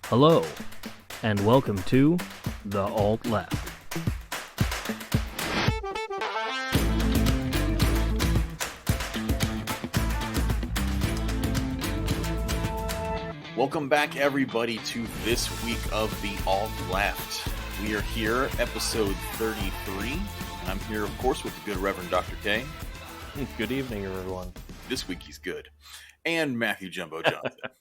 Hello, and welcome to The Alt Left. Welcome back, everybody, to this week of The Alt Left. We are here, episode 33, and I'm here, of course, with the good Reverend Dr. K. Good evening, everyone. This week he's good. And Matthew Jumbo Johnson.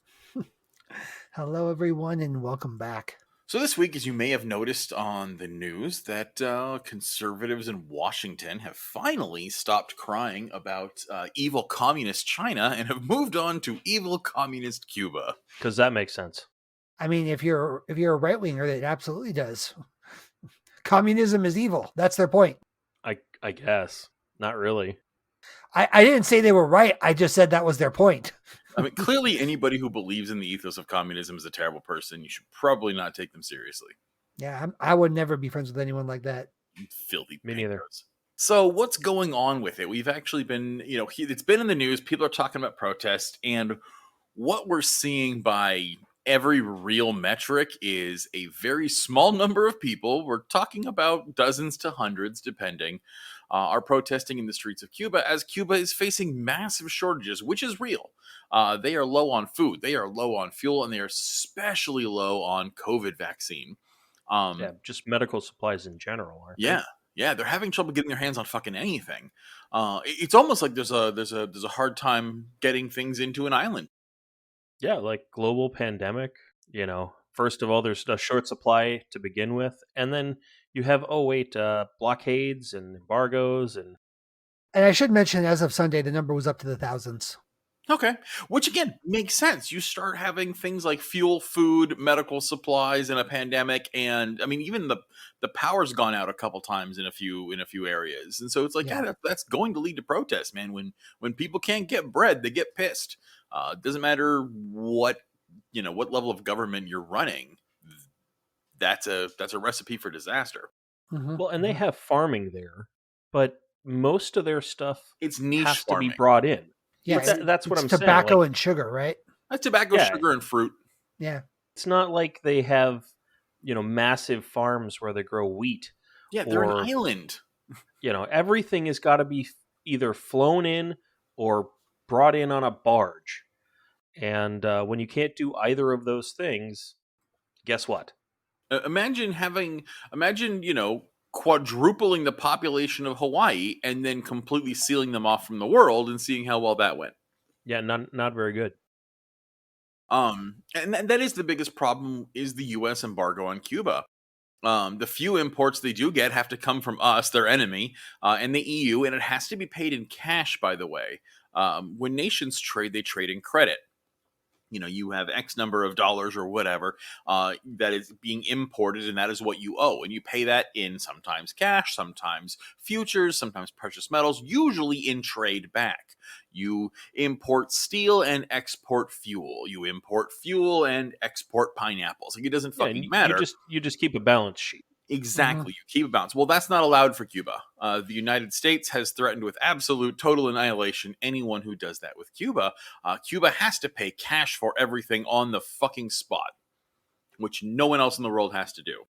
Hello, everyone, and welcome back. So this week, as you may have noticed on the news, that conservatives in Washington have finally stopped crying about evil communist China and have moved on to evil communist Cuba. Because that makes sense. I mean, if you're a right winger, it absolutely does. Communism is evil. That's their point. I guess. Not really. I didn't say they were right. I just said that was their point. I mean, clearly anybody who believes in the ethos of communism is a terrible person. You should probably not take them seriously. Yeah, I would never be friends with anyone like that. Filthy. Me neither. So what's going on with it? We've actually been, it's been in the news. People are talking about protests, and what we're seeing by every real metric is a very small number of people. We're talking about dozens to hundreds, depending, are protesting in the streets of Cuba as Cuba is facing massive shortages, which is real. They are low on food, they are low on fuel, and they are especially low on COVID vaccine. Just medical supplies in general, aren't they? Yeah, they're having trouble getting their hands on fucking anything. It's almost like there's a hard time getting things into an island. Yeah, like global pandemic, first of all, there's a short supply to begin with, and then you have, blockades and embargoes. And I should mention, as of Sunday, the number was up to the thousands. Okay, which again makes sense. You start having things like fuel, food, medical supplies in a pandemic, and I mean even the power's gone out a couple times in a few areas, and so it's like that's going to lead to protests, man. When people can't get bread, they get pissed. It doesn't matter what level of government you're running. That's a recipe for disaster. Mm-hmm. Well, and they have farming there, but most of their stuff It's niche has farming. to be brought in. Yeah, that's what I'm saying. Tobacco and sugar, right? That's tobacco, sugar, and fruit. Yeah. It's not like they have, massive farms where they grow wheat. Yeah, they're an island. Everything has got to be either flown in or brought in on a barge. And when you can't do either of those things, guess what? Imagine quadrupling the population of Hawaii and then completely sealing them off from the world and seeing how well that went. Yeah, not very good. And that is the biggest problem, is the U.S. embargo on Cuba. The few imports they do get have to come from us, their enemy, and the EU, and it has to be paid in cash, by the way. When nations trade, they trade in credit. You have X number of dollars or whatever that is being imported, and that is what you owe. And you pay that in sometimes cash, sometimes futures, sometimes precious metals, usually in trade back. You import steel and export fuel. You import fuel and export pineapples. Like, it doesn't fucking matter. You just keep a balance sheet. Exactly. You keep a balance. Well, that's not allowed for Cuba. The United States has threatened with absolute total annihilation anyone who does that with Cuba. Cuba has to pay cash for everything on the fucking spot, which no one else in the world has to do.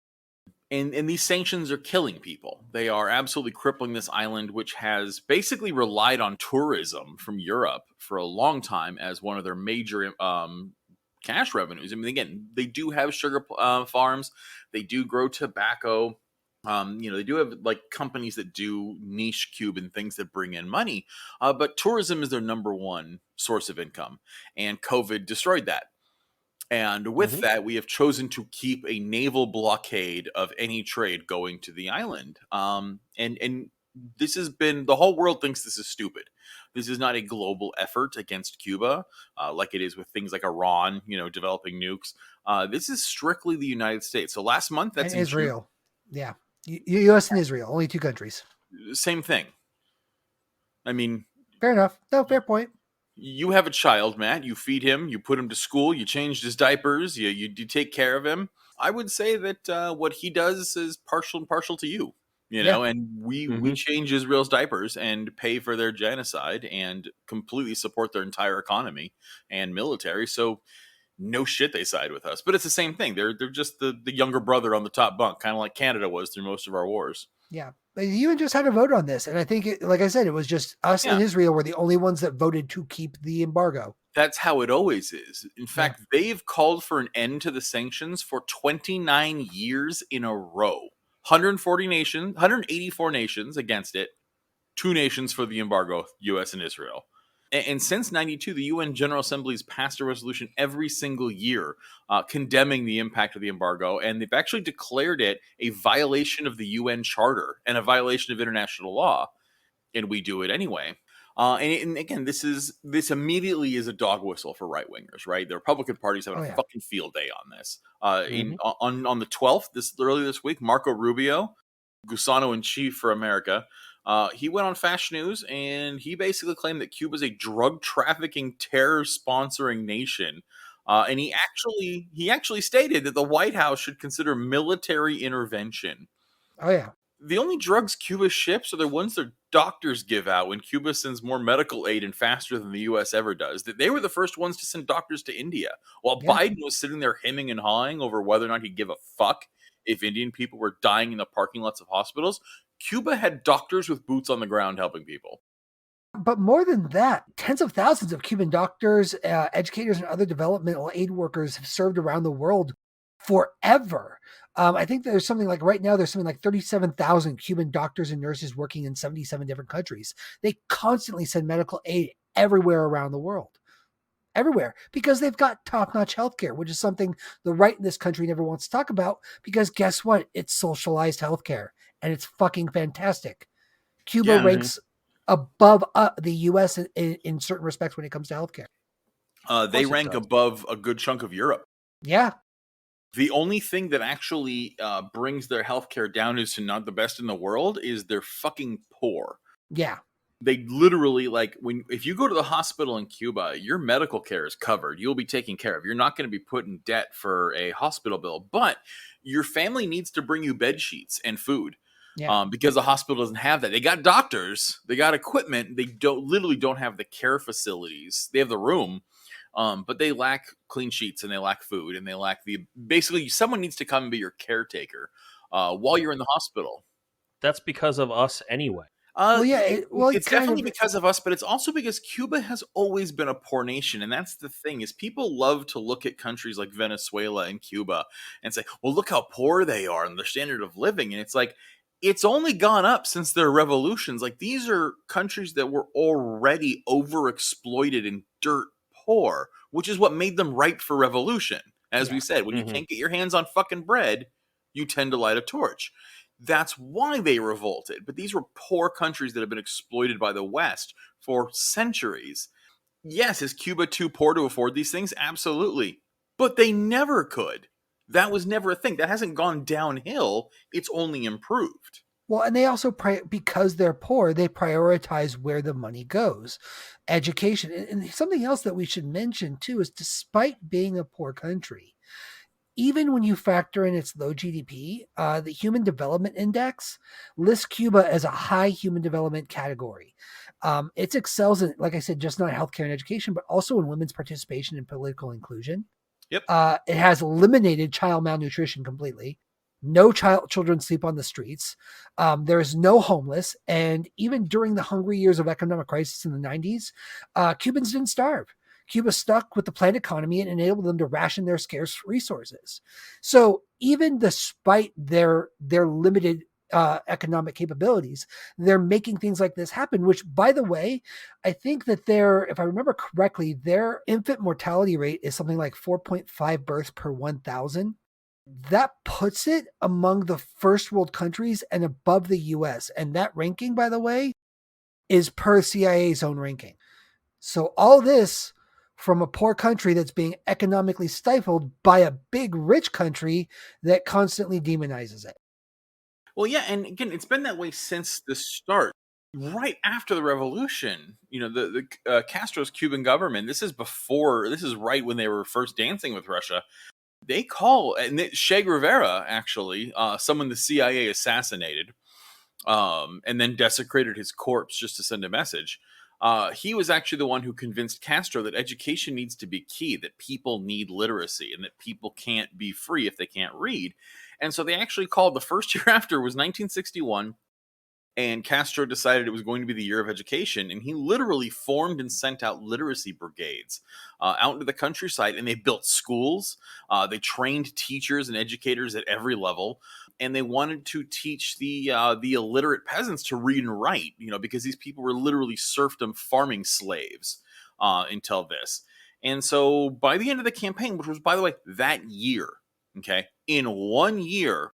And these sanctions are killing people. They are absolutely crippling this island, which has basically relied on tourism from Europe for a long time as one of their major cash revenues. I mean, again, they do have sugar farms. They do grow tobacco. They do have like companies that do niche Cuban things that bring in money. But tourism is their number one source of income. And COVID destroyed that. And with that, we have chosen to keep a naval blockade of any trade going to the island. And this has been, the whole world thinks this is stupid. This is not a global effort against Cuba, like it is with things like Iran, developing nukes. This is strictly the United States. So last month, that's and Israel. Yeah. U.S. and Israel, only two countries. Same thing. I mean, fair enough. No, fair point. You have a child, Matt. You feed him. You put him to school. You changed his diapers. You take care of him. I would say that what he does is partial to you. And we change Israel's diapers and pay for their genocide and completely support their entire economy and military. So no shit, they side with us. But it's the same thing. They're just the younger brother on the top bunk, kind of like Canada was through most of our wars. Yeah. But the UN just had a vote on this. And I think, like I said, it was just us Yeah. and Israel were the only ones that voted to keep the embargo. That's how it always is. In fact, they've called for an end to the sanctions for 29 years in a row. 140 nations, 184 nations against it, 2 nations for the embargo, US and Israel. And since 92, the UN General Assembly's passed a resolution every single year condemning the impact of the embargo, and they've actually declared it a violation of the UN Charter and a violation of international law, and we do it anyway. And again, this immediately is a dog whistle for right wingers, right? The Republican Party's having a fucking field day on this. On the 12th, early this week, Marco Rubio, Gusano in chief for America, he went on Fast News and he basically claimed that Cuba is a drug trafficking, terror sponsoring nation. And he actually stated that the White House should consider military intervention. Oh yeah. The only drugs Cuba ships are the ones their doctors give out when Cuba sends more medical aid and faster than the U.S. ever does. They were the first ones to send doctors to India, while Biden was sitting there hemming and hawing over whether or not he'd give a fuck if Indian people were dying in the parking lots of hospitals. Cuba had doctors with boots on the ground helping people. But more than that, tens of thousands of Cuban doctors, educators, and other developmental aid workers have served around the world forever. I think there's something like right now, there's something like 37,000 Cuban doctors and nurses working in 77 different countries. They constantly send medical aid everywhere around the world. Everywhere, because they've got top-notch healthcare, which is something the right in this country never wants to talk about, because guess what? It's socialized healthcare, and it's fucking fantastic. Cuba ranks above the U.S. in certain respects when it comes to healthcare. They rank above a good chunk of Europe. Yeah. The only thing that actually brings their healthcare down is to not the best in the world is they're fucking poor. Yeah. They literally, like, if you go to the hospital in Cuba, your medical care is covered. You'll be taken care of. You're not going to be put in debt for a hospital bill, but your family needs to bring you bed sheets and food. Yeah. Because the hospital doesn't have that. They got doctors, they got equipment, they don't have the care facilities. They have the room, but they lack clean sheets and they lack food and they lack basically someone needs to come and be your caretaker while you're in the hospital. That's because of us anyway. It's definitely because of us, but it's also because Cuba has always been a poor nation. And that's the thing, is people love to look at countries like Venezuela and Cuba and say, well, look how poor they are and their standard of living. And it's like, it's only gone up since their revolutions. Like, these are countries that were already overexploited and dirt poor, which is what made them ripe for revolution. As we said, when you can't get your hands on fucking bread, you tend to light a torch. That's why they revolted. But these were poor countries that have been exploited by the West for centuries. Yes, is Cuba too poor to afford these things? Absolutely. But they never could. That was never a thing. That hasn't gone downhill. It's only improved. Well, and they also, because they're poor, they prioritize where the money goes. Education. And something else that we should mention, too, is despite being a poor country, even when you factor in its low GDP, the Human Development Index lists Cuba as a high human development category. It excels in, like I said, just not healthcare and education, but also in women's participation and political inclusion. Yep. It has eliminated child malnutrition completely. No children sleep on the streets. There is no homeless. And even during the hungry years of economic crisis in the 90s, Cubans didn't starve. Cuba stuck with the planned economy and enabled them to ration their scarce resources. So even despite their limited economic capabilities, they're making things like this happen, which, by the way, I think that if I remember correctly, their infant mortality rate is something like 4.5 births per 1,000. That puts it among the first world countries and above the US. And that ranking, by the way, is per CIA's own ranking. So all this from a poor country that's being economically stifled by a big rich country that constantly demonizes it. Well, yeah, and again, it's been that way since the start. Right after the revolution, the Castro's Cuban government, this is right when they were first dancing with Russia. They call, and Che Guevara, actually, someone the CIA assassinated, and then desecrated his corpse just to send a message. He was actually the one who convinced Castro that education needs to be key, that people need literacy, and that people can't be free if they can't read. And so they actually called the first year after was 1961, and Castro decided it was going to be the year of education, and he literally formed and sent out literacy brigades out into the countryside, and they built schools. They trained teachers and educators at every level, and they wanted to teach the illiterate peasants to read and write, because these people were literally serfdom farming slaves until this. And so by the end of the campaign, which was, by the way, that year, okay, in 1 year,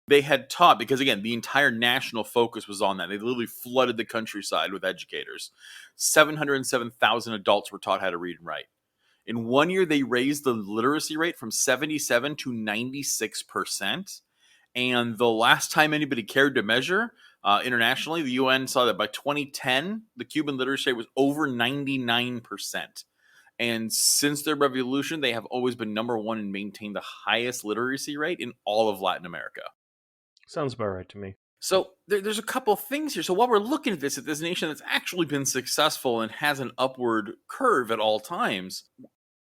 they had taught, because again, the entire national focus was on that. They literally flooded the countryside with educators. 707,000 adults were taught how to read and write. In 1 year, they raised the literacy rate from 77 to 96%. And the last time anybody cared to measure internationally, the UN saw that by 2010, the Cuban literacy rate was over 99%. And since their revolution, they have always been number one and maintained the highest literacy rate in all of Latin America. Sounds about right to me. So there's a couple of things here. So while we're looking at this nation that's actually been successful and has an upward curve at all times,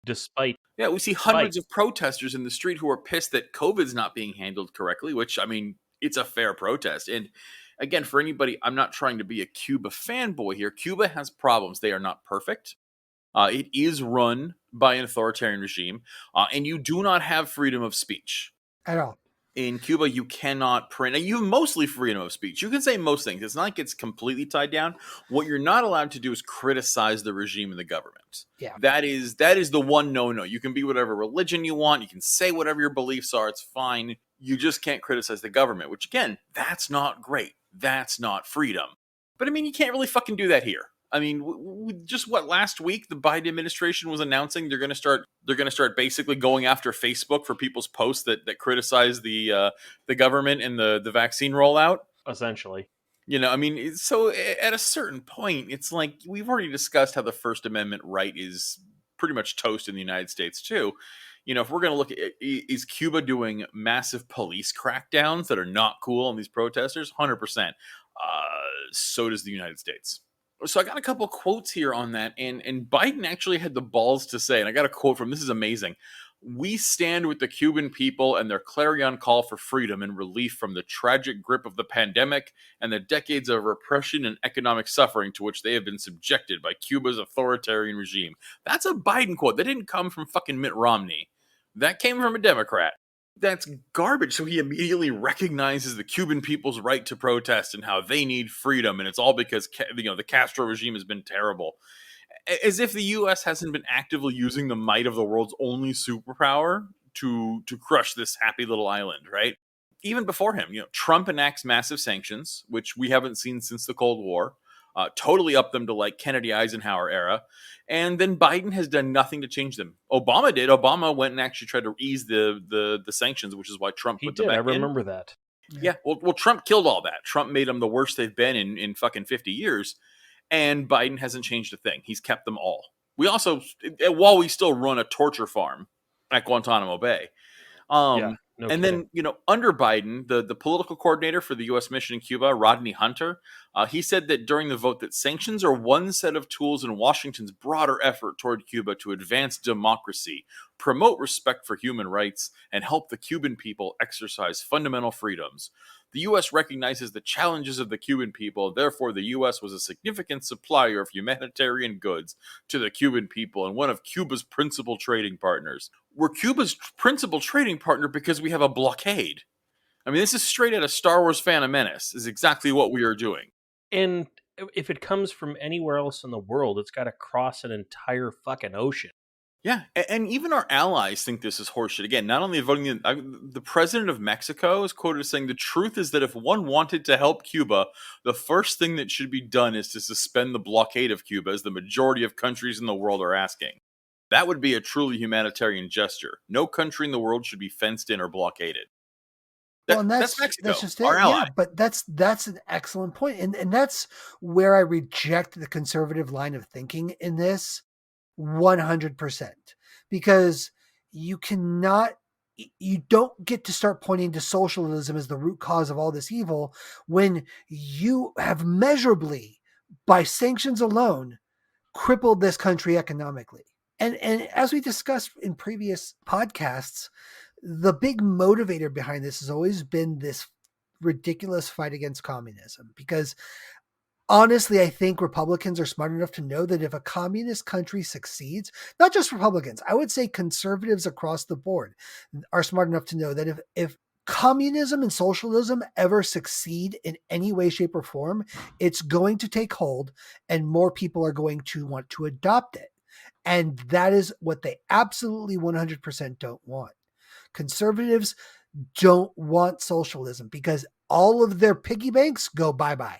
Despite we see hundreds of protesters in the street who are pissed that COVID's not being handled correctly, which, I mean, it's a fair protest. And again, for anybody, I'm not trying to be a Cuba fanboy here. Cuba has problems. They are not perfect. It is run by an authoritarian regime, and you do not have freedom of speech at all. In Cuba, you cannot print. You have mostly freedom of speech. You can say most things. It's not like it's completely tied down. What you're not allowed to do is criticize the regime and the government. Yeah. That is the one no-no. You can be whatever religion you want. You can say whatever your beliefs are. It's fine. You just can't criticize the government, which, again, that's not great. That's not freedom. But, I mean, you can't really fucking do that here. I mean, just last week the Biden administration was announcing they're going to start basically going after Facebook for people's posts that criticize the government and the vaccine rollout. Essentially, I mean, so at a certain point, it's like we've already discussed how the First Amendment right is pretty much toast in the United States too. If we're going to look at, is Cuba doing massive police crackdowns that are not cool on these protesters? 100%. So does the United States. So I got a couple quotes here on that, and Biden actually had the balls to say, and I got a quote from, this is amazing, "We stand with the Cuban people and their clarion call for freedom and relief from the tragic grip of the pandemic and the decades of repression and economic suffering to which they have been subjected by Cuba's authoritarian regime." That's a Biden quote. That didn't come from fucking Mitt Romney. That came from a Democrat. That's garbage. So he immediately recognizes the Cuban people's right to protest and how they need freedom, and it's all because the Castro regime has been terrible. As if the U.S. hasn't been actively using the might of the world's only superpower to crush this happy little island, right? Even before him, Trump enacts massive sanctions, which we haven't seen since the Cold War. Totally up them to like Kennedy Eisenhower era. And then Biden has done nothing to change them. Obama did. Obama went and actually tried to ease the sanctions, which is why Trump put them back in. I remember that. Yeah. Well, Trump killed all that. Trump made them the worst they've been in fucking 50 years. And Biden hasn't changed a thing. He's kept them all. We also, while we still run a torture farm at Guantanamo Bay. No and kidding. then, under Biden, the political coordinator for the U.S. mission in Cuba, Rodney Hunter, he said that during the vote that sanctions are one set of tools in Washington's broader effort toward Cuba to advance democracy, promote respect for human rights, and help the Cuban people exercise fundamental freedoms. The U.S. recognizes the challenges of the Cuban people. Therefore, the U.S. was a significant supplier of humanitarian goods to the Cuban people and one of Cuba's principal trading partners. We're Cuba's principal trading partner because we have a blockade. I mean, this is straight out of Star Wars Phantom Menace, is exactly what we are doing. And if it comes from anywhere else in the world, it's got to cross an entire fucking ocean. Yeah, and even our allies think this is horseshit. Again, not only voting, the president of Mexico is quoted as saying, "The truth is that if one wanted to help Cuba, the first thing that should be done is to suspend the blockade of Cuba, as the majority of countries in the world are asking. That would be a truly humanitarian gesture. No country in the world should be fenced in or blockaded." And that's Mexico, that's just it. our ally. Yeah, but that's an excellent point. And that's where I reject the conservative line of thinking in this 100%. Because you don't get to start pointing to socialism as the root cause of all this evil when you have measurably by sanctions alone, crippled this country economically. And as we discussed in previous podcasts, the big motivator behind this has always been this ridiculous fight against communism. Because honestly, I think Republicans are smart enough to know that if a communist country succeeds, not just Republicans, I would say conservatives across the board are smart enough to know that if communism and socialism ever succeed in any way, shape, or form, it's going to take hold and more people are going to want to adopt it. And that is what they absolutely 100% don't want. Conservatives don't want socialism because all of their piggy banks go bye-bye.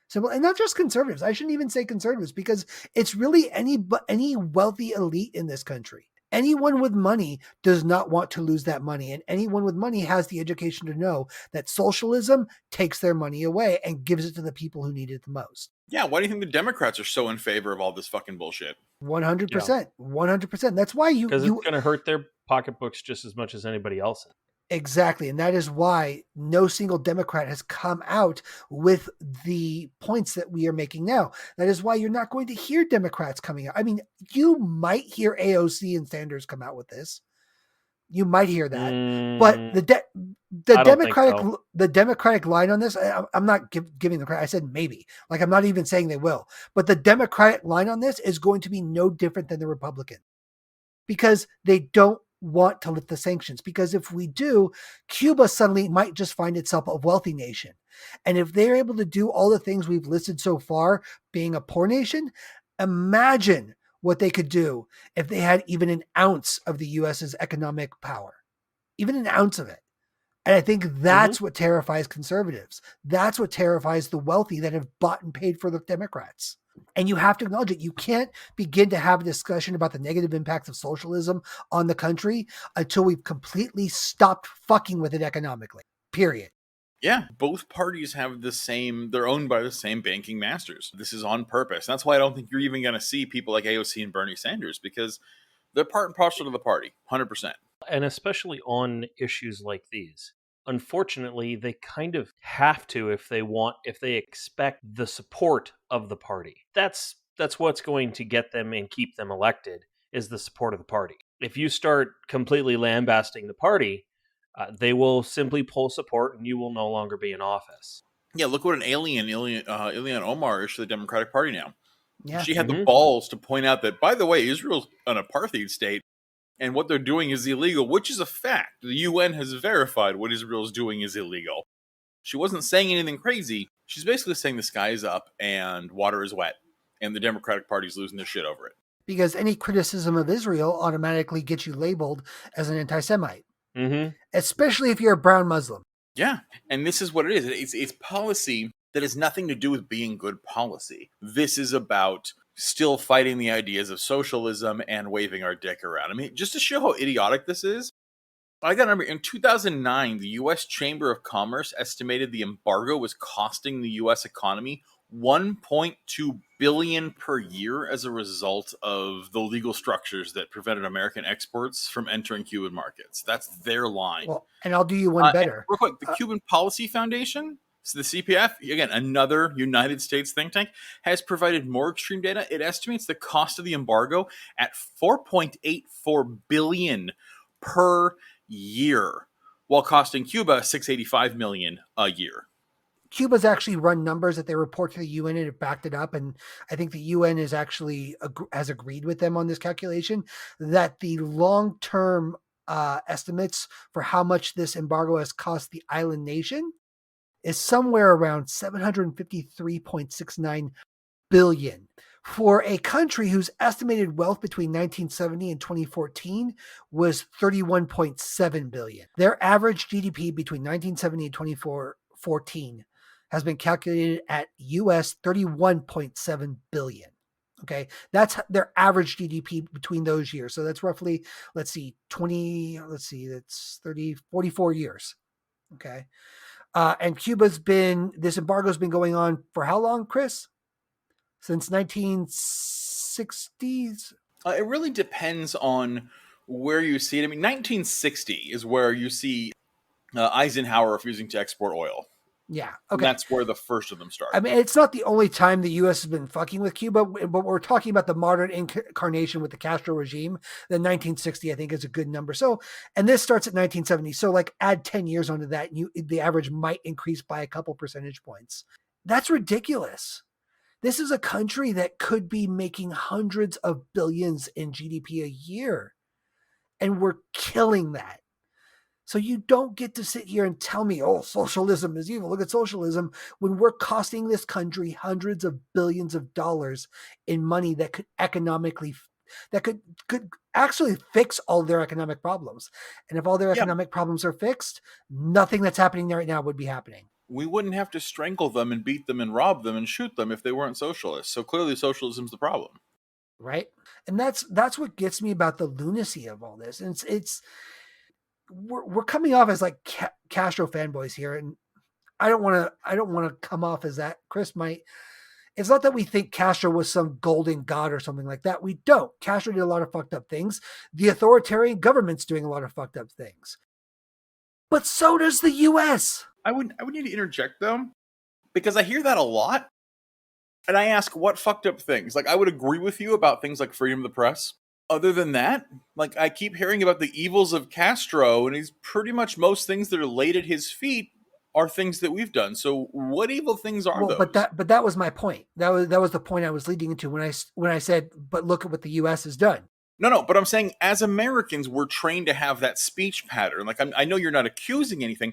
Simple. And not just conservatives. I shouldn't even say conservatives because it's really any wealthy elite in this country. Anyone with money does not want to lose that money. And anyone with money has the education to know that socialism takes their money away and gives it to the people who need it the most. Yeah, why do you think the Democrats are so in favor of all this fucking bullshit? 100%. 100%. That's why because it's going to hurt their pocketbooks just as much as anybody else's. Exactly. And that is why no single Democrat has come out with the points that we are making now. That is why you're not going to hear Democrats coming out. I mean, you might hear AOC and Sanders come out with this. You might hear that. But the Democratic line on this, I'm not giving the credit. I said maybe. Like, I'm not even saying they will. But the Democratic line on this is going to be no different than the Republican. Because they don't want to lift the sanctions, because if we do, Cuba suddenly might just find itself a wealthy nation. And if they're able to do all the things we've listed so far, being a poor nation, imagine what they could do if they had even an ounce of the US's economic power, even an ounce of it. And I think that's what terrifies conservatives. That's what terrifies the wealthy that have bought and paid for the Democrats. And you have to acknowledge it. You can't begin to have a discussion about the negative impacts of socialism on the country until we've completely stopped fucking with it economically. Period. Yeah, both parties have they're owned by the same banking masters. This is on purpose. That's why I don't think you're even going to see people like AOC and Bernie Sanders, because they're part and parcel to the party, 100%. And especially on issues like these. Unfortunately, they kind of have to if they expect the support of the party. That's what's going to get them and keep them elected, is the support of the party. If you start completely lambasting the party, they will simply pull support and you will no longer be in office. Yeah, look what an Ilhan Omar is to the Democratic Party now. Yeah. She had the balls to point out that, by the way, Israel's an apartheid state, and what they're doing is illegal, which is a fact. The UN has verified what Israel's doing is illegal. She wasn't saying anything crazy. She's basically saying the sky is up and water is wet, and the Democratic Party's losing their shit over it. Because any criticism of Israel automatically gets you labeled as an anti-Semite. Especially if you're a brown Muslim. Yeah, and this is what it is. It's policy that has nothing to do with being good policy. This is about still fighting the ideas of socialism and waving our dick around. I mean, just to show how idiotic this is, I got to remember, in 2009, the U.S. Chamber of Commerce estimated the embargo was costing the U.S. economy $1.2 billion per year as a result of the legal structures that prevented American exports from entering Cuban markets. That's their line. Well, and I'll do you one better. Real quick, the Cuban Policy Foundation, so the CPF, again, another United States think tank, has provided more extreme data. It estimates the cost of the embargo at $4.84 billion per year, while costing Cuba $685 million a year. Cuba's actually run numbers that they report to the UN and it backed it up. And I think the UN is actually has agreed with them on this calculation that the long-term estimates for how much this embargo has cost the island nation is somewhere around $753.69 billion for a country whose estimated wealth between 1970 and 2014 was $31.7 billion. Their average GDP between 1970 and 2014 has been calculated at US $31.7 billion. Okay, that's their average GDP between those years. So that's roughly, that's 44 years. Okay. And this embargo's been going on for how long, Chris? Since 1960s? It really depends on where you see it. I mean, 1960 is where you see Eisenhower refusing to export oil. Yeah. And Okay. that's where the first of them start. I mean, it's not the only time the U.S. has been fucking with Cuba, but we're talking about the modern incarnation with the Castro regime. The 1960, I think, is a good number. So, and this starts at 1970. So, like, add 10 years onto that, the average might increase by a couple percentage points. That's ridiculous. This is a country that could be making hundreds of billions in GDP a year, and we're killing that. So you don't get to sit here and tell me, oh, socialism is evil. Look at socialism when we're costing this country hundreds of billions of dollars in money that could could actually fix all their economic problems. And if all their Yeah. economic problems are fixed, nothing that's happening there right now would be happening. We wouldn't have to strangle them and beat them and rob them and shoot them if they weren't socialists. So clearly socialism's the problem. Right. And that's what gets me about the lunacy of all this. And it's we're coming off as like Castro fanboys here, and I don't want to come off as that. Chris might. It's not that we think Castro was some golden god or something like that. We don't. Castro did a lot of fucked up things. The authoritarian government's doing a lot of fucked up things. But so does the US. I would need to interject though, because I hear that a lot. And I ask, what fucked up things? Like, I would agree with you about things like freedom of the press. Other than that, like, I keep hearing about the evils of Castro, and he's pretty much most things that are laid at his feet are things that we've done. So what evil things are those? But that was my point. That was the point I was leading into when I said, but look at what the US has done. No, but I'm saying as Americans, we're trained to have that speech pattern. Like, I know you're not accusing anything,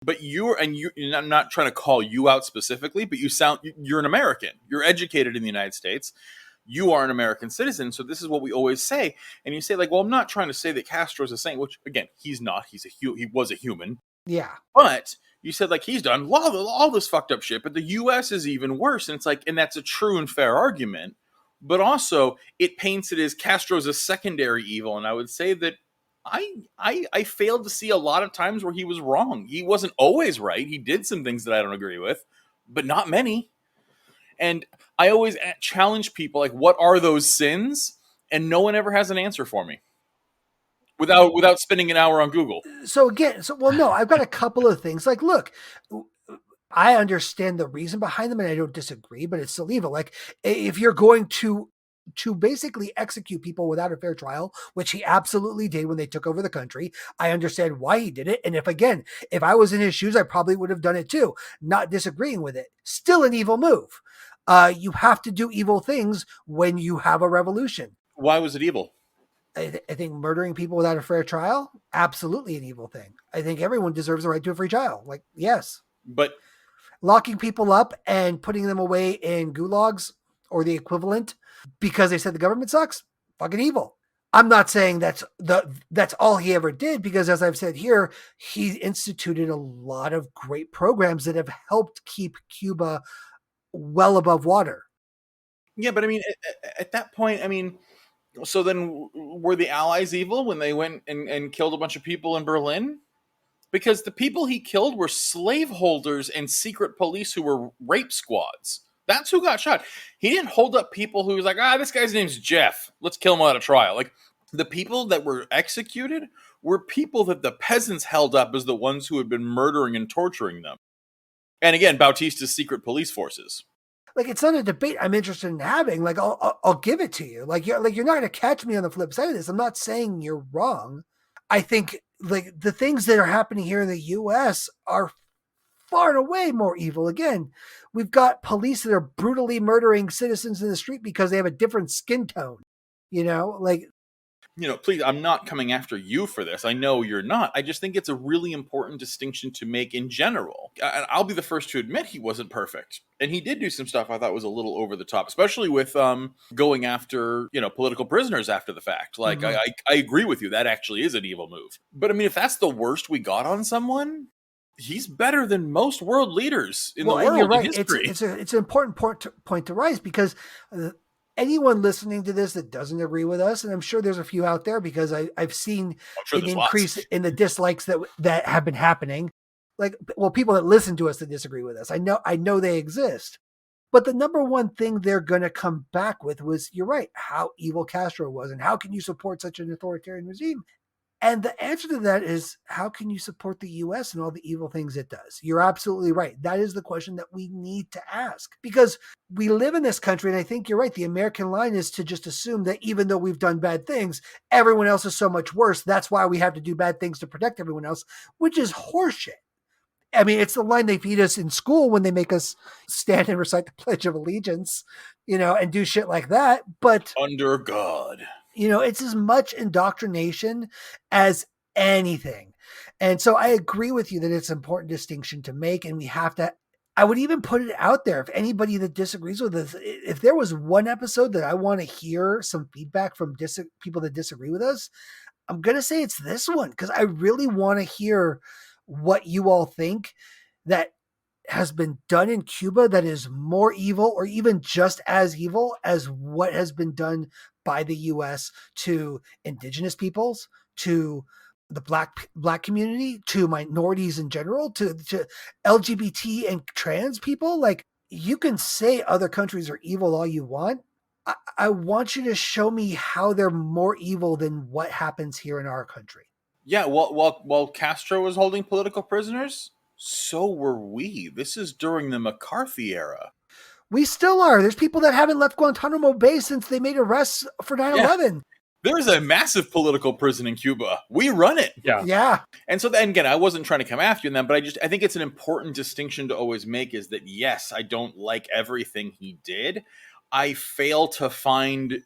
but I'm not trying to call you out specifically, but you're an American. You're educated in the United States. You are an American citizen. So this is what we always say. And you say, like, well, I'm not trying to say that Castro's a saint, which again, he's not. He was a human. Yeah. But you said, like, he's done all this fucked up shit, but the US is even worse. And it's like, and that's a true and fair argument. But also, it paints it as Castro's a secondary evil. And I would say that I failed to see a lot of times where he was wrong. He wasn't always right. He did some things that I don't agree with, but not many. And I always challenge people, like, what are those sins? And no one ever has an answer for me without spending an hour on Google. No, I've got a couple of things. Like, look, I understand the reason behind them and I don't disagree, but it's still evil. Like, if you're going to basically execute people without a fair trial, which he absolutely did when they took over the country, I understand why he did it. And if I was in his shoes, I probably would have done it too, not disagreeing with it. Still an evil move. You have to do evil things when you have a revolution. Why was it evil? I think murdering people without a fair trial, absolutely an evil thing. I think everyone deserves the right to a free trial. Like, yes. But locking people up and putting them away in gulags or the equivalent because they said the government sucks, fucking evil. I'm not saying that's all he ever did, because as I've said here, he instituted a lot of great programs that have helped keep Cuba well above water. Yeah, but I mean, at that point, I mean, so then were the Allies evil when they went and killed a bunch of people in Berlin? Because the people he killed were slaveholders and secret police who were rape squads. That's who got shot. He didn't hold up people who was like, this guy's name's Jeff. Let's kill him without a trial. Like, the people that were executed were people that the peasants held up as the ones who had been murdering and torturing them. And again, Bautista's secret police forces. Like, it's not a debate I'm interested in having. Like, I'll give it to you. Like, you're not going to catch me on the flip side of this. I'm not saying you're wrong. I think, like, the things that are happening here in the U.S. are far and away more evil. Again, we've got police that are brutally murdering citizens in the street because they have a different skin tone. Please, I'm not coming after you for this. I know you're not. I just think it's a really important distinction to make in general. I'll be the first to admit he wasn't perfect. And he did do some stuff I thought was a little over the top, especially with going after, political prisoners after the fact. Like, mm-hmm. I agree with you. That actually is an evil move. But I mean, if that's the worst we got on someone, he's better than most world leaders in the world. You're right. In history. It's an important point to raise, because anyone listening to this that doesn't agree with us, and I'm sure there's a few out there, because I've seen an increase in the dislikes that have been happening. Like, well, people that listen to us that disagree with us, I know they exist. But the number one thing they're going to come back with was, you're right, how evil Castro was, and how can you support such an authoritarian regime? And the answer to that is, how can you support the US and all the evil things it does? You're absolutely right. That is the question that we need to ask, because we live in this country. And I think you're right. The American line is to just assume that even though we've done bad things, everyone else is so much worse. That's why we have to do bad things to protect everyone else, which is horseshit. I mean, it's the line they feed us in school when they make us stand and recite the Pledge of Allegiance, and do shit like that. But Under God. it's as much indoctrination as anything. And so I agree with you that it's an important distinction to make. And we have to, I would even put it out there. If anybody that disagrees with us, if there was one episode that I want to hear some feedback from people that disagree with us, I'm going to say it's this one, because I really want to hear what you all think that has been done in Cuba that is more evil or even just as evil as what has been done by the US to indigenous peoples, to the black community, to minorities in general, to LGBT and trans people. Like, you can say other countries are evil all you want. I want you to show me how they're more evil than what happens here in our country. Yeah, while Castro was holding political prisoners, so were we. This is during the McCarthy era. We still are. There's people that haven't left Guantanamo Bay since they made arrests for 9/11. There's a massive political prison in Cuba. We run it. Yeah. And so then again, I wasn't trying to come after you in that, but I think it's an important distinction to always make, is that yes, I don't like everything he did. I fail to find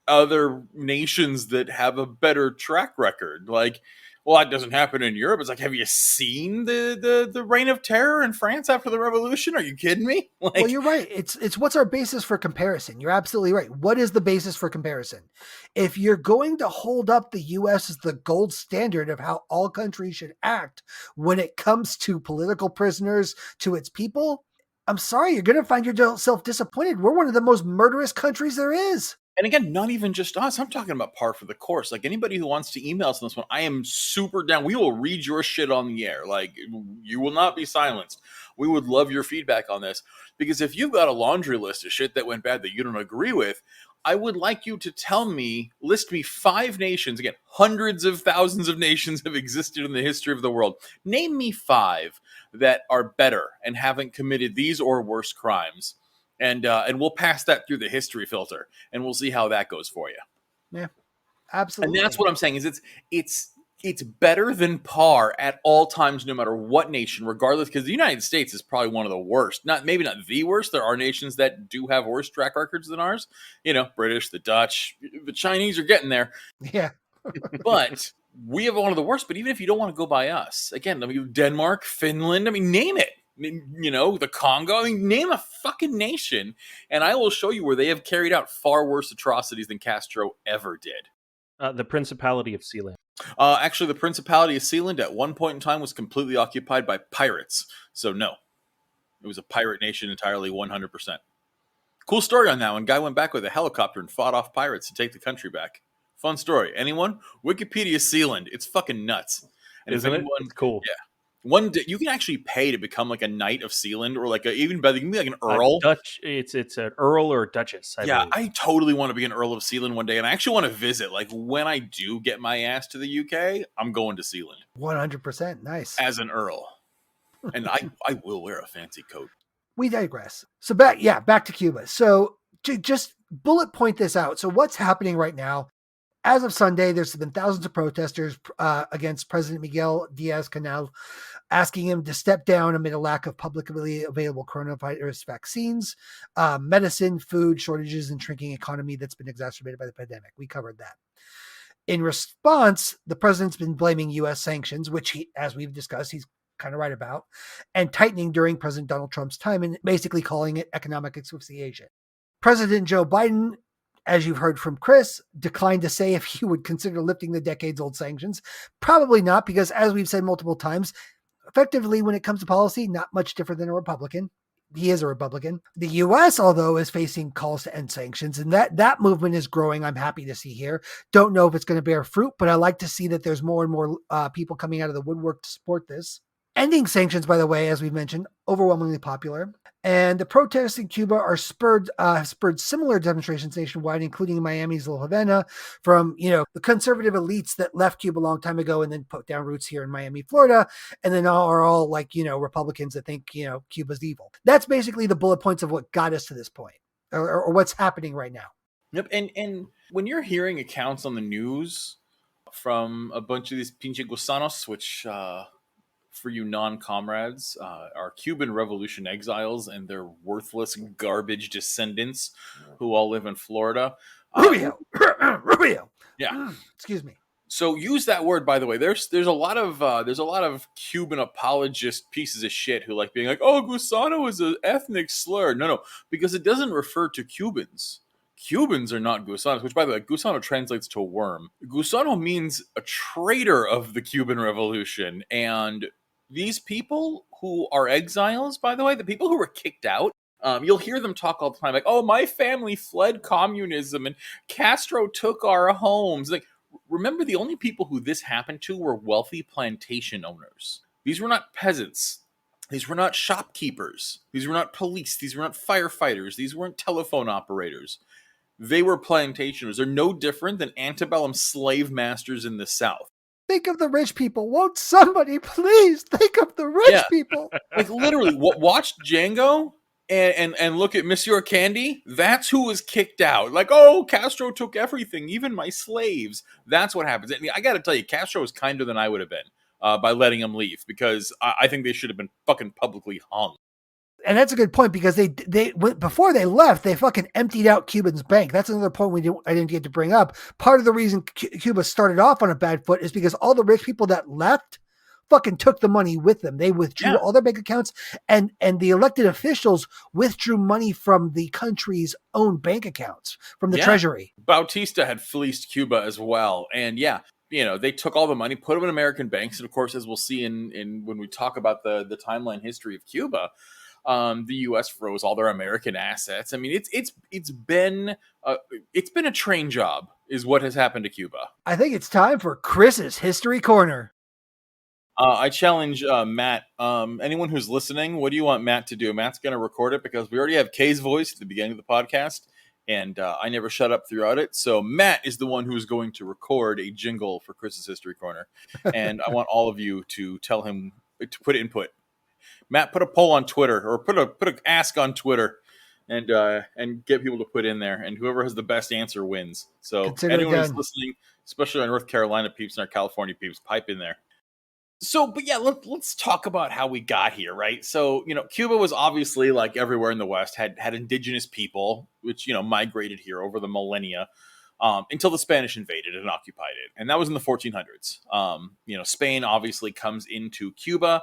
other nations that have a better track record. Like, well, that doesn't happen in Europe. It's like, have you seen the reign of terror in France after the revolution? Are you kidding me? Well, you're right. It's what's our basis for comparison? You're absolutely right. What is the basis for comparison? If you're going to hold up the US as the gold standard of how all countries should act when it comes to political prisoners, to its people, I'm sorry, you're going to find yourself disappointed. We're one of the most murderous countries there is. And again, not even just us. I'm talking about par for the course. Like, anybody who wants to email us on this one, I am super down. We will read your shit on the air. Like, you will not be silenced. We would love your feedback on this. Because if you've got a laundry list of shit that went bad that you don't agree with, I would like you to list me 5 nations. Again, hundreds of thousands of nations have existed in the history of the world. Name me 5 that are better and haven't committed these or worse crimes. And we'll pass that through the history filter, and we'll see how that goes for you. Yeah, absolutely. And that's what I'm saying, is it's better than par at all times, no matter what nation, regardless, because the United States is probably one of the worst. Maybe not the worst. There are nations that do have worse track records than ours. British, the Dutch, the Chinese are getting there. Yeah. But we have one of the worst. But even if you don't want to go by us, again, Denmark, Finland, name it. The Congo, name a fucking nation, and I will show you where they have carried out far worse atrocities than Castro ever did. The Principality of Sealand. Actually, the Principality of Sealand at one point in time was completely occupied by pirates. So no, it was a pirate nation entirely, 100%. Cool story on that one. Guy went back with a helicopter and fought off pirates to take the country back. Fun story. Anyone? Wikipedia Sealand. It's fucking nuts. And Isn't it? It's cool. Yeah. One day you can actually pay to become like a knight of Sealand, or like even better, you can be like an earl. Dutch, it's an earl or a duchess. I believe. I totally want to be an earl of Sealand one day, and I actually want to visit. Like, when I do get my ass to the UK, I'm going to Sealand. 100%. Nice. As an earl, and I will wear a fancy coat. We digress. So back to Cuba. So to just bullet point this out. So what's happening right now? As of Sunday, there's been thousands of protesters against President Miguel Diaz-Canel, asking him to step down amid a lack of publicly available coronavirus vaccines, medicine, food shortages, and shrinking economy that's been exacerbated by the pandemic. We covered that. In response, the president's been blaming U.S. sanctions, which he, as we've discussed, he's kind of right about, and tightening during President Donald Trump's time, and basically calling it economic asphyxiation. President Joe Biden, as you've heard from Chris, declined to say if he would consider lifting the decades-old sanctions. Probably not, because as we've said multiple times, effectively, when it comes to policy, not much different than a Republican. He is a Republican. The U.S., although, is facing calls to end sanctions, and that movement is growing. I'm happy to see here. Don't know if it's going to bear fruit, but I like to see that there's more and more people coming out of the woodwork to support this. Ending sanctions, by the way, as we mentioned, overwhelmingly popular. And the protests in Cuba are spurred similar demonstrations nationwide, including Miami's Little Havana, from the conservative elites that left Cuba a long time ago and then put down roots here in Miami, Florida, and then are all like Republicans that think Cuba's evil. That's basically the bullet points of what got us to this point, or what's happening right now. Yep, and when you're hearing accounts on the news from a bunch of these pinche gusanos, which for you non-comrades are Cuban Revolution exiles and their worthless garbage descendants who all live in Florida. Rubio, Rubio. Yeah, Excuse me. So use that word, by the way. There's a lot of Cuban apologist pieces of shit who like being like, oh, gusano is an ethnic slur. No, because it doesn't refer to Cubans. Cubans are not gusanos, which, by the way, gusano translates to worm. Gusano means a traitor of the Cuban Revolution. And these people who are exiles, by the way, the people who were kicked out, you'll hear them talk all the time like, oh, my family fled communism and Castro took our homes. Like, remember, the only people who this happened to were wealthy plantation owners. These were not peasants. These were not shopkeepers. These were not police. These were not firefighters. These weren't telephone operators. They were plantation owners. They're no different than antebellum slave masters in the South. Think of the rich people. Won't somebody please think of the rich people? Like, literally, watch Django and look at Monsieur Candy. That's who was kicked out. Like, oh, Castro took everything, even my slaves. That's what happens. And I got to tell you, Castro was kinder than I would have been by letting him leave, because I think they should have been fucking publicly hung. And that's a good point, because they before they left, they fucking emptied out Cuba's bank. That's another point I didn't get to bring up. Part of the reason Cuba started off on a bad foot is because all the rich people that left fucking took the money with them. They withdrew all their bank accounts, and the elected officials withdrew money from the country's own bank accounts, from the treasury. Bautista had fleeced Cuba as well. And they took all the money, put them in American banks. And of course, as we'll see in when we talk about the timeline history of Cuba, the U.S. froze all their American assets. I mean, it's been a train job, is what has happened to Cuba. I think it's time for Chris's History Corner. I challenge Matt. Anyone who's listening, what do you want Matt to do? Matt's going to record it, because we already have Kay's voice at the beginning of the podcast, and I never shut up throughout it. So Matt is the one who's going to record a jingle for Chris's History Corner, and I want all of you to tell him to put input. Matt, put a poll on Twitter, or put an ask on Twitter, and get people to put in there, and whoever has the best answer wins. So anyone who's listening, especially our North Carolina peeps and our California peeps, pipe in there. So, but yeah, let's talk about how we got here, right? So, Cuba was obviously, like everywhere in the West, had indigenous people, which, migrated here over the millennia, until the Spanish invaded and occupied it. And that was in the 1400s. Spain obviously comes into Cuba.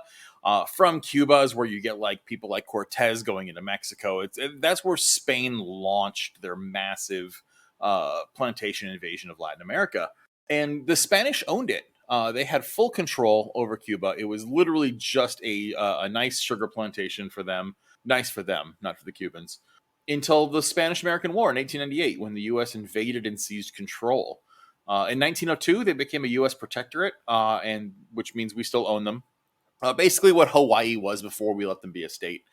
From Cuba is where you get like people like Cortez going into Mexico. That's where Spain launched their massive plantation invasion of Latin America. And the Spanish owned it. They had full control over Cuba. It was literally just a nice sugar plantation for them. Nice for them, not for the Cubans. Until the Spanish-American War in 1898, when the U.S. invaded and seized control. In 1902, they became a U.S. protectorate, and which means we still own them. Basically what Hawaii was before we let them be a state.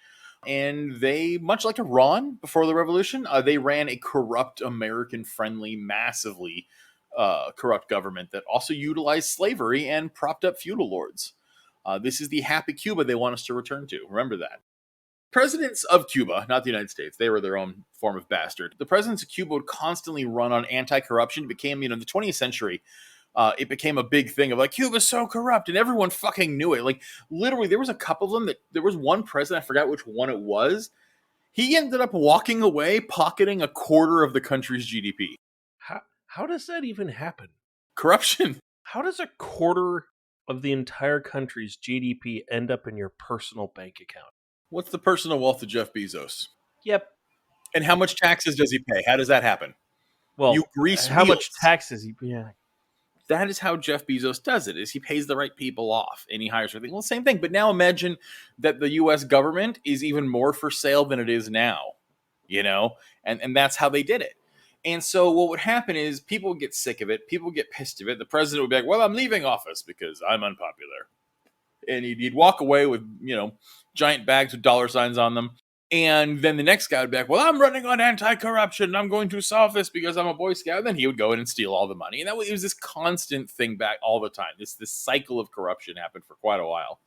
And they, much like Iran before the revolution, they ran a corrupt, American-friendly, massively corrupt government that also utilized slavery and propped up feudal lords. This is the happy Cuba they want us to return to. Remember that. Presidents of Cuba, not the United States, they were their own form of bastard. The presidents of Cuba would constantly run on anti-corruption. It became, the 20th century, it became a big thing of like, Cuba's so corrupt, and everyone fucking knew it. Like, literally, there was a couple of them there was one president, I forgot which one it was. He ended up walking away, pocketing a quarter of the country's GDP. How does that even happen? Corruption. How does a quarter of the entire country's GDP end up in your personal bank account? What's the personal wealth of Jeff Bezos? Yep. And how much taxes does he pay? How does that happen? Well, you grease how wheels. much taxes he? Yeah. That is how Jeff Bezos does it, is he pays the right people off and he hires everything. Well, same thing. But now imagine that the U.S. government is even more for sale than it is now, and that's how they did it. And so what would happen is people would get sick of it. People would get pissed of it. The president would be like, well, I'm leaving office because I'm unpopular. And he'd walk away with, giant bags with dollar signs on them. And then the next guy would be like, well, I'm running on anti-corruption and I'm going to solve this because I'm a Boy Scout. And then he would go in and steal all the money. And it was this constant thing back all the time. This cycle of corruption happened for quite a while.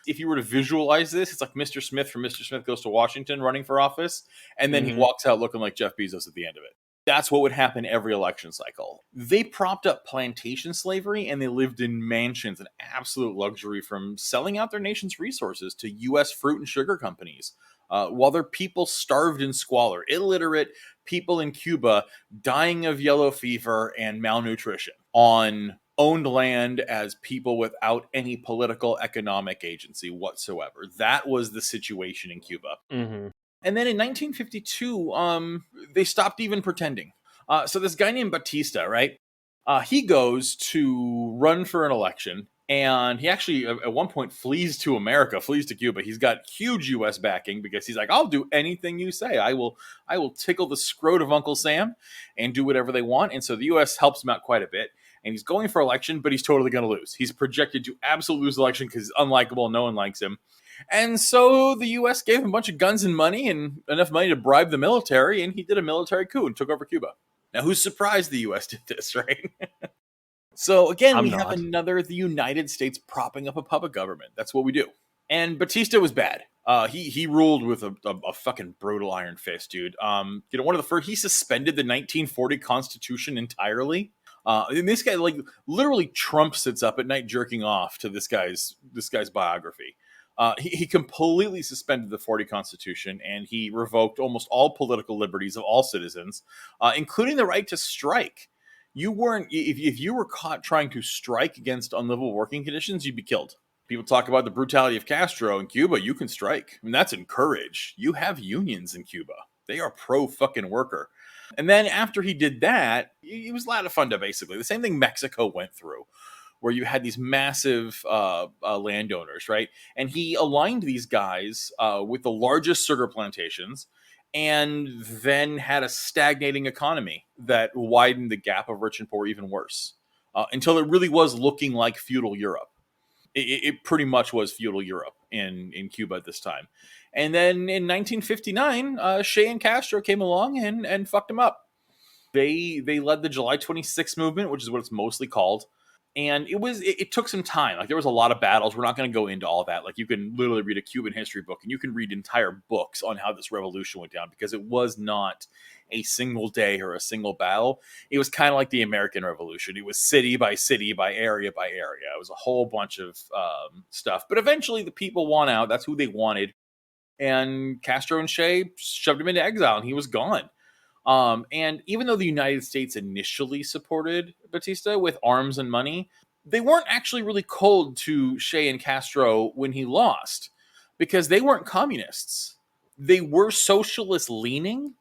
If you were to visualize this, it's like Mr. Smith from Mr. Smith Goes to Washington running for office. And then he walks out looking like Jeff Bezos at the end of it. That's what would happen every election cycle. They propped up plantation slavery and they lived in mansions and absolute luxury from selling out their nation's resources to U.S. fruit and sugar companies. While their people starved in squalor, illiterate people in Cuba dying of yellow fever and malnutrition on owned land as people without any political economic agency whatsoever. That was the situation in Cuba. Mm-hmm. And then in 1952, they stopped even pretending. So this guy named Batista, right? He goes to run for an election, and he actually, at one point, flees to America, flees to Cuba. He's got huge U.S. backing because he's like, I'll do anything you say. I will tickle the scrot of Uncle Sam and do whatever they want. And so the U.S. helps him out quite a bit. And he's going for election, but he's totally going to lose. He's projected to absolutely lose the election because he's unlikable. No one likes him. And so the U.S. gave him a bunch of guns and money and enough money to bribe the military, and he did a military coup and took over Cuba. Now, who's surprised the U.S. did this, right? So, again, we have the United States propping up a puppet government. That's what we do. And Batista was bad. He ruled with a fucking brutal iron fist, dude. One of the first, he suspended the 1940 Constitution entirely. And this guy, like, literally Trump sits up at night jerking off to this guy's biography. He completely suspended the 40 Constitution, and he revoked almost all political liberties of all citizens, including the right to strike. You weren't, if you were caught trying to strike against unlivable working conditions, you'd be killed. People talk about the brutality of Castro in Cuba. You can strike. I mean, that's encouraged. You have unions in Cuba. They are pro-fucking worker. And then after he did that, it was Latifunda, basically. The same thing Mexico went through, where you had these massive landowners, right? And he aligned these guys with the largest sugar plantations and then had a stagnating economy that widened the gap of rich and poor even worse until it really was looking like feudal Europe. It pretty much was feudal Europe in Cuba at this time. And then in 1959, Che and Castro came along and fucked him up. They led the July 26th movement, which is what it's mostly called. And it took some time. Like, there was a lot of battles. We're not going to go into all that. Like, you can literally read a Cuban history book and you can read entire books on how this revolution went down, because it was not a single day or a single battle. It was kind of like the American Revolution. It was city by city, by area. It was a whole bunch of stuff. But eventually the people won out. That's who they wanted. And Castro and Che shoved him into exile and he was gone. And even though the United States initially supported Batista with arms and money, they weren't actually really cold to Che and Castro when he lost, because they weren't communists. They were socialist leaning,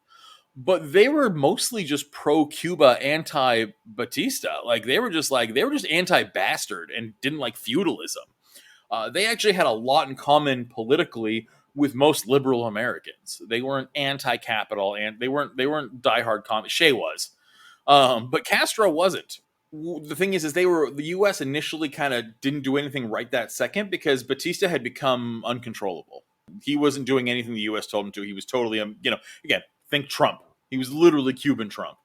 but they were mostly just pro-Cuba, anti-Batista. Like, they were just anti-bastard and didn't like feudalism. They actually had a lot in common politically with most liberal Americans. They weren't anti-capital, and they weren't diehard communists. Che was, but Castro wasn't. The thing is the U.S. initially kind of didn't do anything right that second because Batista had become uncontrollable. He wasn't doing anything the U.S. told him to. He was totally, again, think Trump. He was literally Cuban Trump.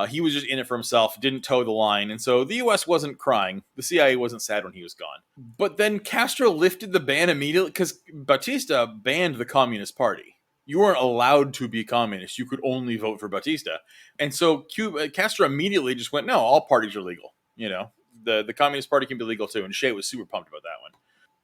He was just in it for himself, didn't toe the line. And so the U.S. wasn't crying. The CIA wasn't sad when he was gone. But then Castro lifted the ban immediately because Batista banned the Communist Party. You weren't allowed to be communist. You could only vote for Batista. And so Castro immediately just went, no, all parties are legal. The Communist Party can be legal too. And Che was super pumped about that one.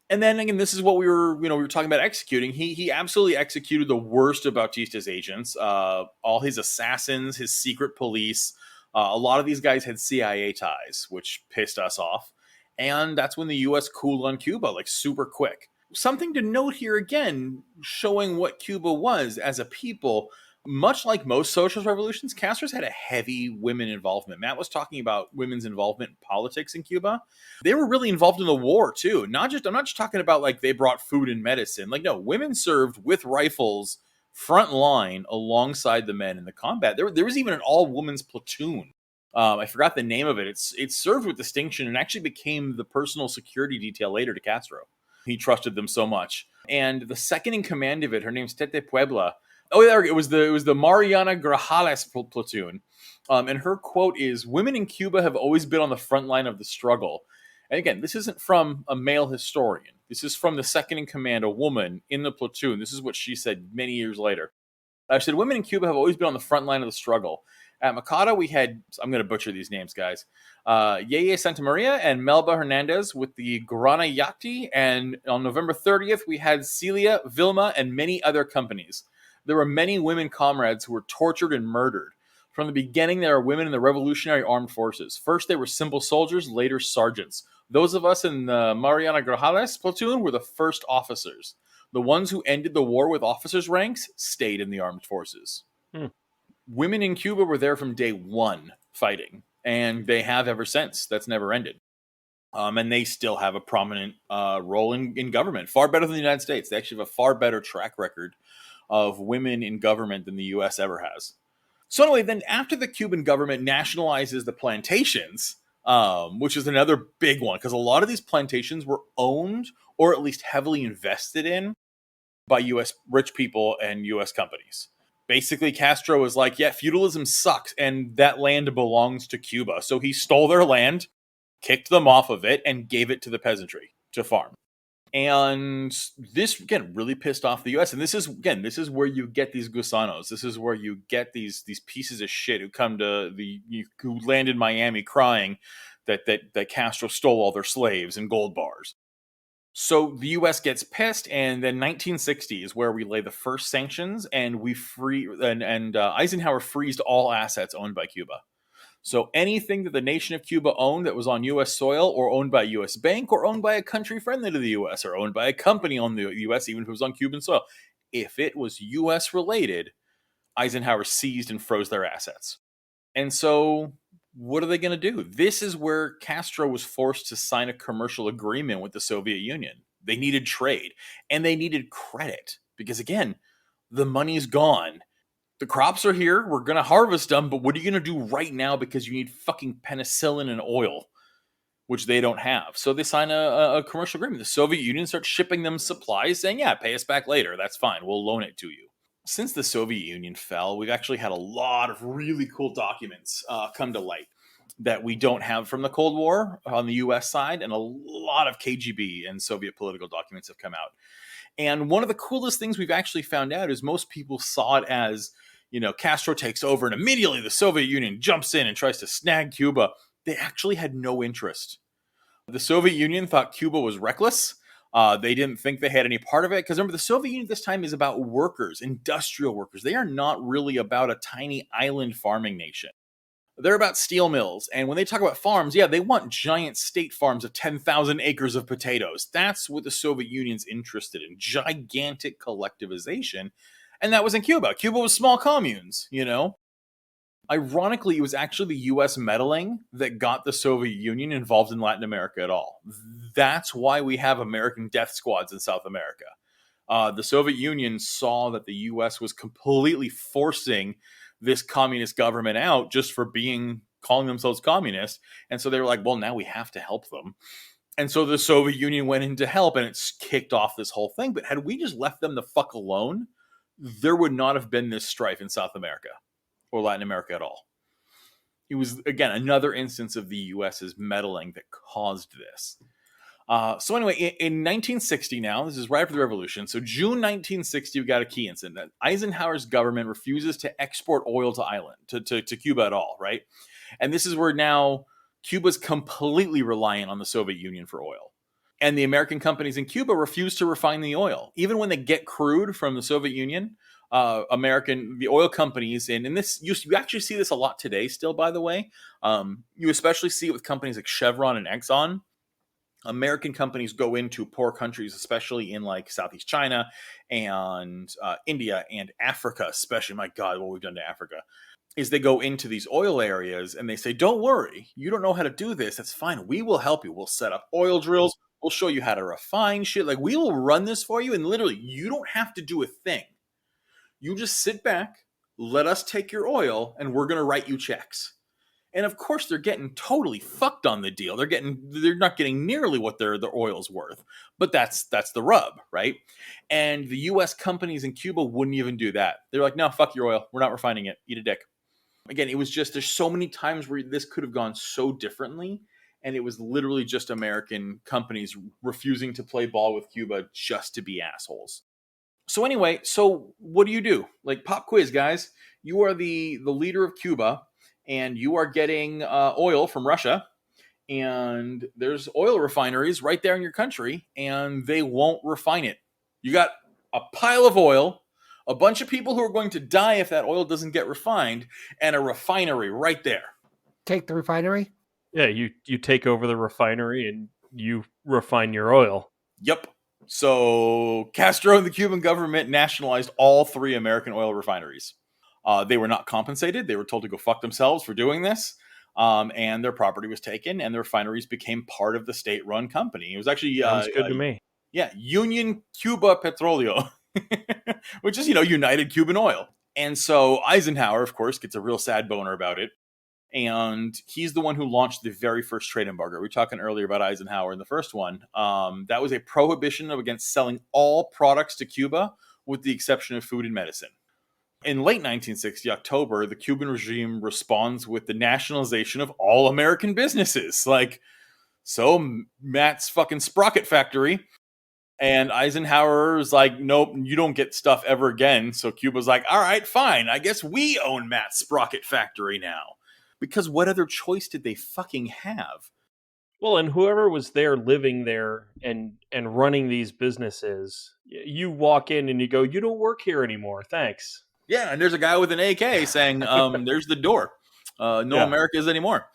And then again, this is what we were talking about executing. He absolutely executed the worst of Batista's agents, all his assassins, his secret police. A lot of these guys had CIA ties, which pissed us off. And that's when the U.S. cooled on Cuba, like, super quick. Something to note here again, showing what Cuba was as a people. Much like most socialist revolutions, Castro's had a heavy women involvement. Matt was talking about women's involvement in politics in Cuba. They were really involved in the war too. I'm not just talking about like they brought food and medicine. Like, no, women served with rifles front line alongside the men in the combat. There was even an all-women's platoon. I forgot the name of it. It served with distinction and actually became the personal security detail later to Castro. He trusted them so much. And the second in command of it, her name's Tete Puebla. Oh, yeah, it was the Mariana Grajales platoon. And her quote is, "Women in Cuba have always been on the front line of the struggle." And again, this isn't from a male historian. This is from the second in command, a woman in the platoon. This is what she said many years later. She said, "Women in Cuba have always been on the front line of the struggle. At Macata, we had," I'm going to butcher these names, guys, Yeye Santa Maria and Melba Hernandez with the Granayati. And on November 30th, we had Celia, Vilma, and many other companies. There were many women comrades who were tortured and murdered. From the beginning, there were women in the Revolutionary Armed Forces. First, they were simple soldiers, later sergeants. Those of us in the Mariana Grajales platoon were the first officers. The ones who ended the war with officers' ranks stayed in the armed forces." Women in Cuba were there from day one fighting, and they have ever since. That's never ended. And they still have a prominent role in government, far better than the United States. They actually have a far better track record of women in government than the U.S. ever has. So anyway, then after the Cuban government nationalizes the plantations, which is another big one, because a lot of these plantations were owned or at least heavily invested in by U.S. rich people and U.S. companies. Basically, Castro was like, yeah, feudalism sucks, and that land belongs to Cuba. So he stole their land, kicked them off of it, and gave it to the peasantry to farm. And this, again, really pissed off the U.S. And this is where you get these gusanos. This is where you get these pieces of shit who come to who land in Miami crying that Castro stole all their slaves and gold bars. So the U.S. gets pissed, and then 1960 is where we lay the first sanctions, and we Eisenhower freezed all assets owned by Cuba. So anything that the nation of Cuba owned that was on U.S. soil, or owned by a U.S. bank, or owned by a country friendly to the U.S., or owned by a company on the U.S., even if it was on Cuban soil, if it was U.S. related, Eisenhower seized and froze their assets. And so what are they going to do? This is where Castro was forced to sign a commercial agreement with the Soviet Union. They needed trade, and they needed credit, because again, the money's gone. The crops are here. We're going to harvest them, but what are you going to do right now, because you need fucking penicillin and oil, which they don't have. So they sign a commercial agreement. The Soviet Union starts shipping them supplies, saying, yeah, pay us back later. That's fine. We'll loan it to you. Since the Soviet Union fell, we've actually had a lot of really cool documents come to light that we don't have from the Cold War on the U.S. side, and a lot of KGB and Soviet political documents have come out. And one of the coolest things we've actually found out is most people saw it as, Castro takes over and immediately the Soviet Union jumps in and tries to snag Cuba. They actually had no interest. The Soviet Union thought Cuba was reckless. They didn't think they had any part of it. Because remember, the Soviet Union this time is about workers, industrial workers. They are not really about a tiny island farming nation. They're about steel mills. And when they talk about farms, yeah, they want giant state farms of 10,000 acres of potatoes. That's what the Soviet Union's interested in, gigantic collectivization. And that was in Cuba. Cuba was small communes, Ironically, it was actually the U.S. meddling that got the Soviet Union involved in Latin America at all. That's why we have American death squads in South America. The Soviet Union saw that the U.S. was completely forcing this communist government out just for calling themselves communist. And so they were like, well, now we have to help them. And so the Soviet Union went in to help, and it's kicked off this whole thing. But had we just left them the fuck alone, there would not have been this strife in South America or Latin America at all. It was, again, another instance of the U.S.'s meddling that caused this. So anyway, in 1960 now, this is right after the revolution. So June 1960, we got a key incident. Eisenhower's government refuses to export oil to Cuba at all, right? And this is where now Cuba's completely reliant on the Soviet Union for oil. And the American companies in Cuba refuse to refine the oil. Even when they get crude from the Soviet Union, the oil companies, and this you actually see this a lot today still, by the way. You especially see it with companies like Chevron and Exxon. American companies go into poor countries, especially in like Southeast China and India and Africa, especially. My God, what we've done to Africa is they go into these oil areas and they say, don't worry, you don't know how to do this. That's fine. We will help you. We'll set up oil drills. We'll show you how to refine shit. Like, we will run this for you. And literally, you don't have to do a thing. You just sit back, let us take your oil, and we're going to write you checks. And of course, they're getting totally fucked on the deal. They're not getting nearly what their oil's worth. But that's the rub, right? And the U.S. companies in Cuba wouldn't even do that. They're like, no, fuck your oil. We're not refining it. Eat a dick. Again, it was just there's so many times where this could have gone so differently, and it was literally just American companies refusing to play ball with Cuba just to be assholes. So anyway, so what do? Like, pop quiz, guys. You are the leader of Cuba, and you are getting oil from Russia, and there's oil refineries right there in your country, and they won't refine it. You got a pile of oil, a bunch of people who are going to die if that oil doesn't get refined, and a refinery right there. Take the refinery? Yeah, you take over the refinery and you refine your oil. Yep. So Castro and the Cuban government nationalized all 3 American oil refineries. They were not compensated. They were told to go fuck themselves for doing this. And their property was taken, and the refineries became part of the state-run company. It was actually Sounds good to me. Yeah, Union Cuba Petroleo, which is, United Cuban Oil. And so Eisenhower, of course, gets a real sad boner about it. And he's the one who launched the very first trade embargo. We were talking earlier about Eisenhower in the first one. That was a prohibition against selling all products to Cuba, with the exception of food and medicine. In late 1960, October, the Cuban regime responds with the nationalization of all American businesses. Like, so Matt's fucking Sprocket Factory. And Eisenhower's like, nope, you don't get stuff ever again. So Cuba's like, all right, fine. I guess we own Matt's Sprocket Factory now. Because what other choice did they fucking have? Well, and whoever was there living there and running these businesses, you walk in and you go, you don't work here anymore. Thanks. Yeah, and there's a guy with an AK saying, there's the door. No Americas anymore.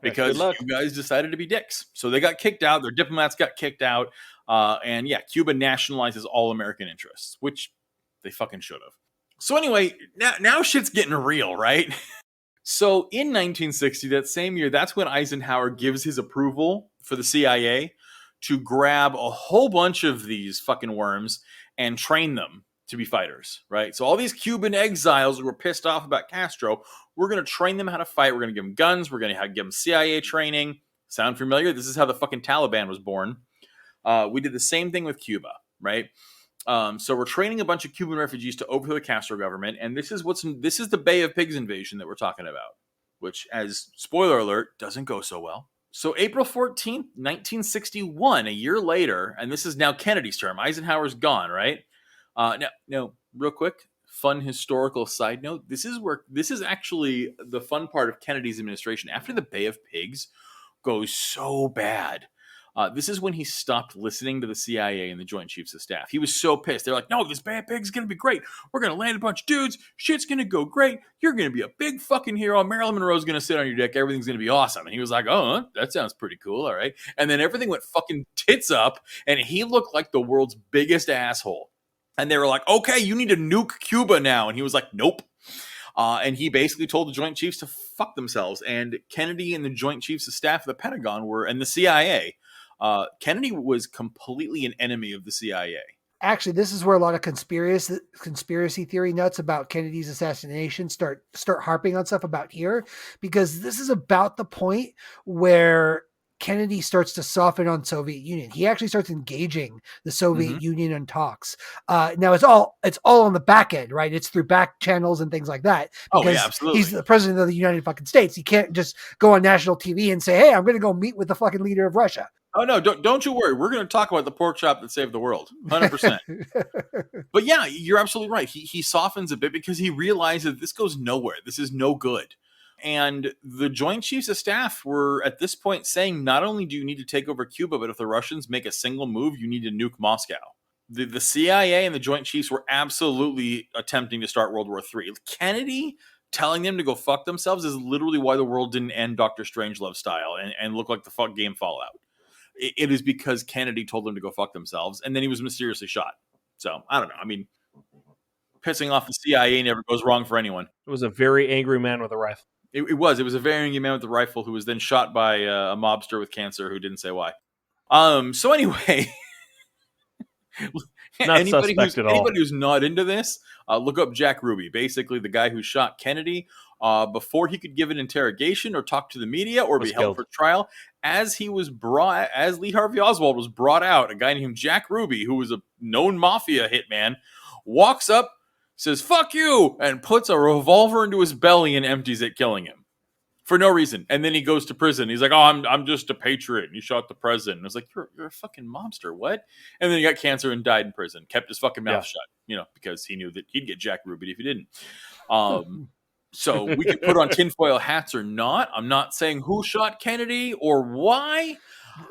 Because you guys decided to be dicks. So they got kicked out. Their diplomats got kicked out. And yeah, Cuba nationalizes all American interests, which they fucking should have. So anyway, now shit's getting real, right? So in 1960, that same year, that's when Eisenhower gives his approval for the CIA to grab a whole bunch of these fucking worms and train them to be fighters, right? So all these Cuban exiles who were pissed off about Castro, we're going to train them how to fight. We're going to give them guns. We're going to give them CIA training. Sound familiar? This is how the fucking Taliban was born. We did the same thing with Cuba, right? So we're training a bunch of Cuban refugees to overthrow the Castro government, and this is the Bay of Pigs invasion that we're talking about, which, as spoiler alert, doesn't go so well. So April 14th, 1961, a year later, and this is now Kennedy's term. Eisenhower's gone, right? Now, real quick, fun historical side note. This is actually the fun part of Kennedy's administration. After the Bay of Pigs goes so bad, this is when he stopped listening to the CIA and the Joint Chiefs of Staff. He was so pissed. They're like, no, this Bay of Pigs is going to be great. We're going to land a bunch of dudes. Shit's going to go great. You're going to be a big fucking hero. Marilyn Monroe's going to sit on your dick. Everything's going to be awesome. And he was like, oh, that sounds pretty cool. All right. And then everything went fucking tits up, and he looked like the world's biggest asshole. And they were like, okay, you need to nuke Cuba now. And he was like, nope. And he basically told the Joint Chiefs to fuck themselves. And Kennedy and the Joint Chiefs of Staff of the Pentagon and the CIA. Kennedy was completely an enemy of the CIA. Actually, this is where a lot of conspiracy theory nuts about Kennedy's assassination start harping on stuff about here, because this is about the point where Kennedy starts to soften on Soviet Union. He actually starts engaging the Soviet Union in talks. Now it's all on the back end, right? It's through back channels and things like that. Because absolutely. He's the president of the United fucking States. He can't just go on national TV and say, "Hey, I'm going to go meet with the fucking leader of Russia." Oh no, don't you worry. We're going to talk about the pork chop that saved the world, 100%. But yeah, you're absolutely right. He softens a bit because he realizes this goes nowhere. This is no good. And the Joint Chiefs of Staff were at this point saying, not only do you need to take over Cuba, but if the Russians make a single move, you need to nuke Moscow. The CIA and the Joint Chiefs were absolutely attempting to start World War III. Kennedy telling them to go fuck themselves is literally why the world didn't end Dr. Strangelove style and look like the fuck game Fallout. It is because Kennedy told them to go fuck themselves, and then he was mysteriously shot. So, I don't know. I mean, pissing off the CIA never goes wrong for anyone. It was a very angry man with a rifle. It was a very angry man with a rifle who was then shot by a mobster with cancer who didn't say why. So anyway, anybody who's not into this, look up Jack Ruby. Basically, the guy who shot Kennedy before he could give an interrogation or talk to the media or Was be held killed. for trial. As Lee Harvey Oswald was brought out, a guy named Jack Ruby, who was a known mafia hitman, walks up, says, "Fuck you," and puts a revolver into his belly and empties it, killing him. For no reason. And then he goes to prison. He's like, "Oh, I'm just a patriot." And he shot the president. And I was like, you're a fucking mobster. What? And then he got cancer and died in prison. Kept his fucking mouth shut, because he knew that he'd get Jack Ruby if he didn't. So we could put on tinfoil hats or not. I'm not saying who shot Kennedy or why.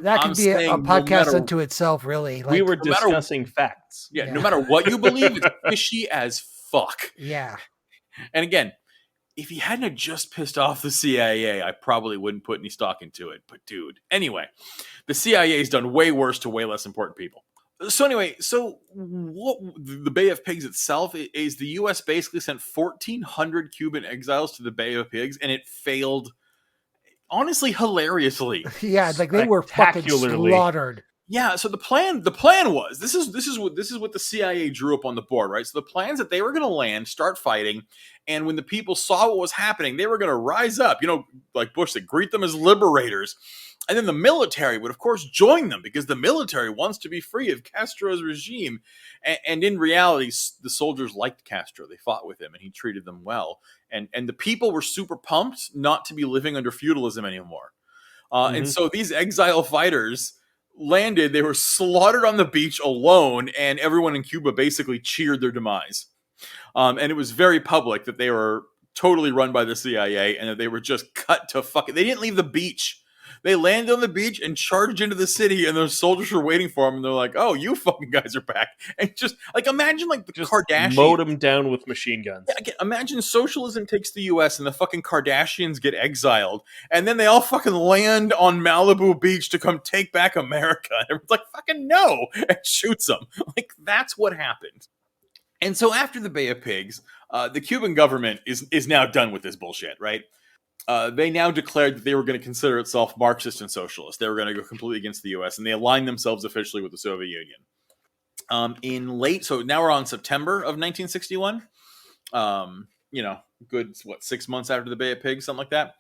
That could I'm be a saying podcast unto itself, really. We were no matter- discussing facts. Yeah, Yeah. no matter what you believe, it's fishy as fuck. Yeah. And again, if he hadn't have just pissed off the CIA, I probably wouldn't put any stock into it. But dude, anyway, the CIA's done way worse to way less important people. So anyway, what the Bay of Pigs itself is, the U.S. basically sent 1,400 Cuban exiles to the Bay of Pigs, and it failed, honestly, hilariously. Yeah, like they were fucking Spectacularly. slaughtered. Yeah, so the plan was this is what the CIA drew up on the board, right? So the plan's that they were going to land, start fighting, and when the people saw what was happening, they were going to rise up, like Bush said, greet them as liberators. And then the military would, of course, join them because the military wants to be free of Castro's regime. And in reality, the soldiers liked Castro. They fought with him, and he treated them well. And the people were super pumped not to be living under feudalism anymore. And so these exile fighters landed. They were slaughtered on the beach alone, and everyone in Cuba basically cheered their demise. And it was very public that they were totally run by the CIA and that they were just cut to fucking... They didn't leave the beach. They landed on the beach and charged into the city, and those soldiers were waiting for them, and they're like, "Oh, you fucking guys are back." And just, like, imagine, like, the Kardashians... mowed them down with machine guns. Yeah, again, imagine socialism takes the U.S. and the fucking Kardashians get exiled, and then they all fucking land on Malibu Beach to come take back America. And everyone's like, "Fucking no!" and shoots them. Like, that's what happened. And so after the Bay of Pigs, the Cuban government is now done with this bullshit, right? They now declared that they were going to consider itself Marxist and socialist. They were going to go completely against the U.S., and they aligned themselves officially with the Soviet Union. So now we're on September of 1961. Good, 6 months after the Bay of Pigs, something like that.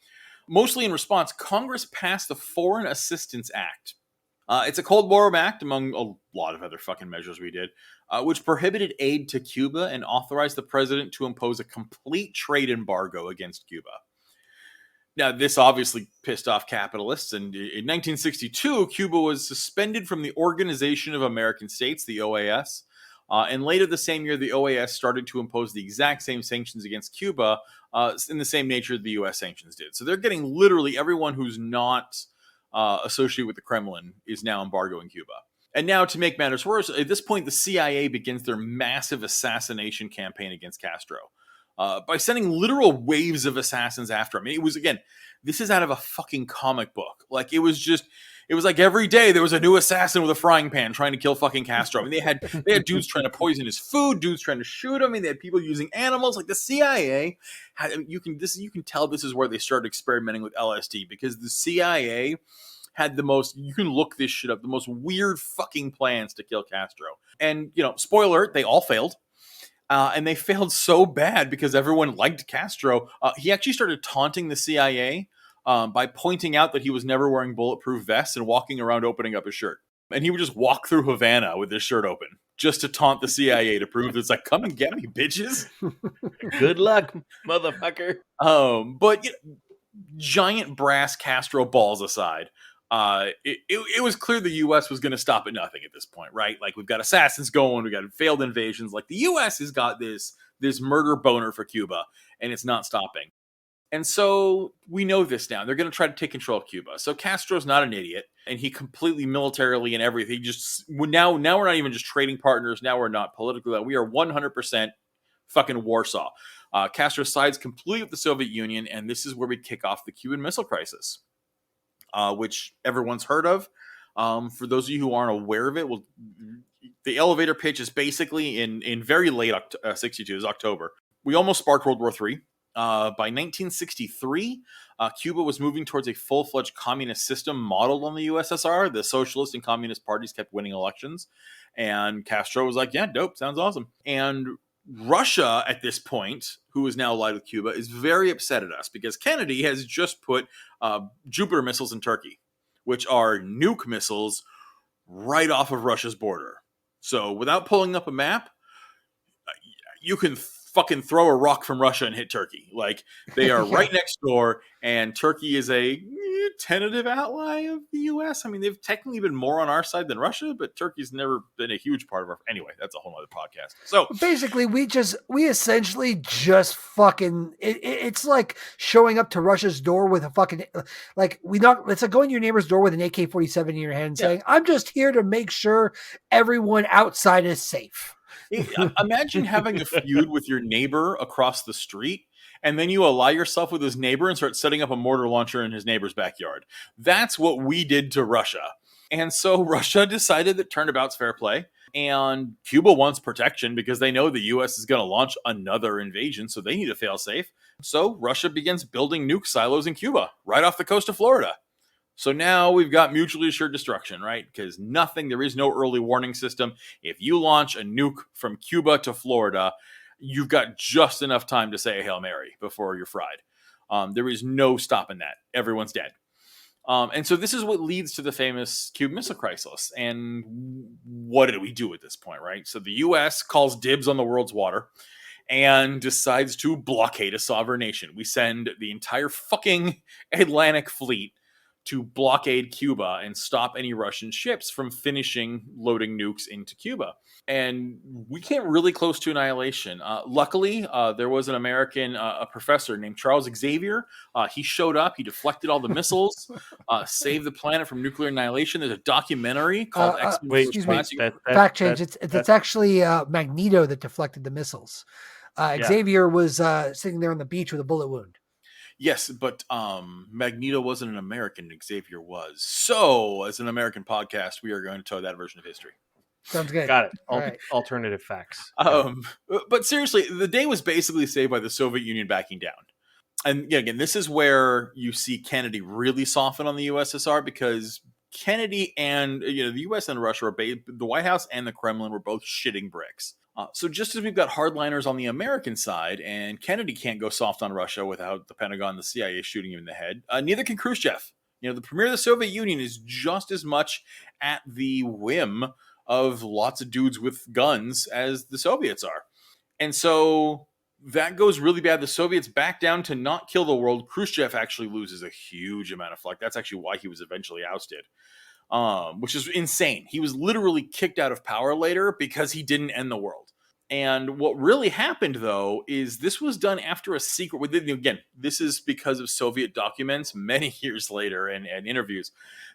Mostly in response, Congress passed the Foreign Assistance Act. It's a Cold War act, among a lot of other fucking measures we did, which prohibited aid to Cuba and authorized the president to impose a complete trade embargo against Cuba. Now, this obviously pissed off capitalists, and in 1962, Cuba was suspended from the Organization of American States, the OAS, and later the same year, the OAS started to impose the exact same sanctions against Cuba in the same nature the U.S. sanctions did. So they're getting literally everyone who's not associated with the Kremlin is now embargoing Cuba. And now, to make matters worse, at this point, the CIA begins their massive assassination campaign against Castro. By sending literal waves of assassins after him. I mean, it was, again, this is out of a fucking comic book. Like, it was like every day there was a new assassin with a frying pan trying to kill fucking Castro. I mean, they had dudes trying to poison his food, dudes trying to shoot him. I mean, they had people using animals. Like, the CIA you can tell this is where they started experimenting with LSD, because the CIA had you can look this shit up, the most weird fucking plans to kill Castro. And, spoiler alert, they all failed. And they failed so bad because everyone liked Castro. He actually started taunting the CIA by pointing out that he was never wearing bulletproof vests and walking around opening up his shirt. And he would just walk through Havana with his shirt open just to taunt the CIA to prove that it's like, "Come and get me, bitches." Good luck, motherfucker. But giant brass Castro balls aside, it was clear the U.S. was going to stop at nothing at this point, right? Like, we've got assassins going, we've got failed invasions. Like, the U.S. has got this murder boner for Cuba, and it's not stopping. And so we know this now. They're going to try to take control of Cuba. So Castro's not an idiot, and he completely militarily and everything. Now we're not even just trading partners. Now we're not politically. We are 100% fucking Warsaw. Castro sides completely with the Soviet Union, and this is where we kick off the Cuban Missile Crisis. Which everyone's heard of. For those of you who aren't aware of it, the elevator pitch is basically in very late 62, is October. We almost sparked World War III. By 1963, Cuba was moving towards a full-fledged communist system modeled on the USSR. The socialist and communist parties kept winning elections. And Castro was like, "Yeah, dope, sounds awesome." And Russia at this point, who is now allied with Cuba, is very upset at us because Kennedy has just put Jupiter missiles in Turkey, which are nuke missiles right off of Russia's border. So without pulling up a map, you can fucking throw a rock from Russia and hit Turkey. Like, they are right next door, and Turkey is a tentative ally of the U.S. I mean, they've technically been more on our side than Russia, but Turkey's never been a huge part of our... Anyway, that's a whole other podcast. So basically, we essentially just fucking... It's like showing up to Russia's door with a fucking... Like, it's like going to your neighbor's door with an AK-47 in your hand and saying, I'm just here to make sure everyone outside is safe. Imagine having a feud with your neighbor across the street, and then you ally yourself with his neighbor and start setting up a mortar launcher in his neighbor's backyard. That's what we did to Russia. And so Russia decided that turnabout's fair play, and Cuba wants protection because they know the U.S. is going to launch another invasion, so they need a fail-safe. So Russia begins building nuke silos in Cuba, right off the coast of Florida. So now we've got mutually assured destruction, right? Because there is no early warning system. If you launch a nuke from Cuba to Florida, you've got just enough time to say a Hail Mary before you're fried. There is no stopping that. Everyone's dead. And so this is what leads to the famous Cuban Missile Crisis. And what did we do at this point, right? So the U.S. calls dibs on the world's water and decides to blockade a sovereign nation. We send the entire fucking Atlantic fleet to blockade Cuba and stop any Russian ships from finishing loading nukes into Cuba. And we came really close to annihilation. Luckily, there was an American a professor named Charles Xavier. He showed up. He deflected all the missiles, saved the planet from nuclear annihilation. There's a documentary called excuse me. Fact change. It's actually Magneto that deflected the missiles. Xavier was sitting there on the beach with a bullet wound. Yes, but Magneto wasn't an American. Xavier was. So, as an American podcast, we are going to tell that version of history. Sounds good. Got it. Right. Alternative facts. But seriously, the day was basically saved by the Soviet Union backing down. And again, this is where you see Kennedy really soften on the USSR, because Kennedy and the U.S. and Russia, the White House and the Kremlin were both shitting bricks. So just as we've got hardliners on the American side, and Kennedy can't go soft on Russia without the Pentagon and the CIA shooting him in the head, neither can Khrushchev. The premier of the Soviet Union is just as much at the whim of lots of dudes with guns as the Soviets are. And so that goes really bad. The Soviets back down to not kill the world. Khrushchev actually loses a huge amount of flack. That's actually why he was eventually ousted. Which is insane. He was literally kicked out of power later because he didn't end the world. And what really happened, though, is this was done after a secret... Again, this is because of Soviet documents many years later and interviews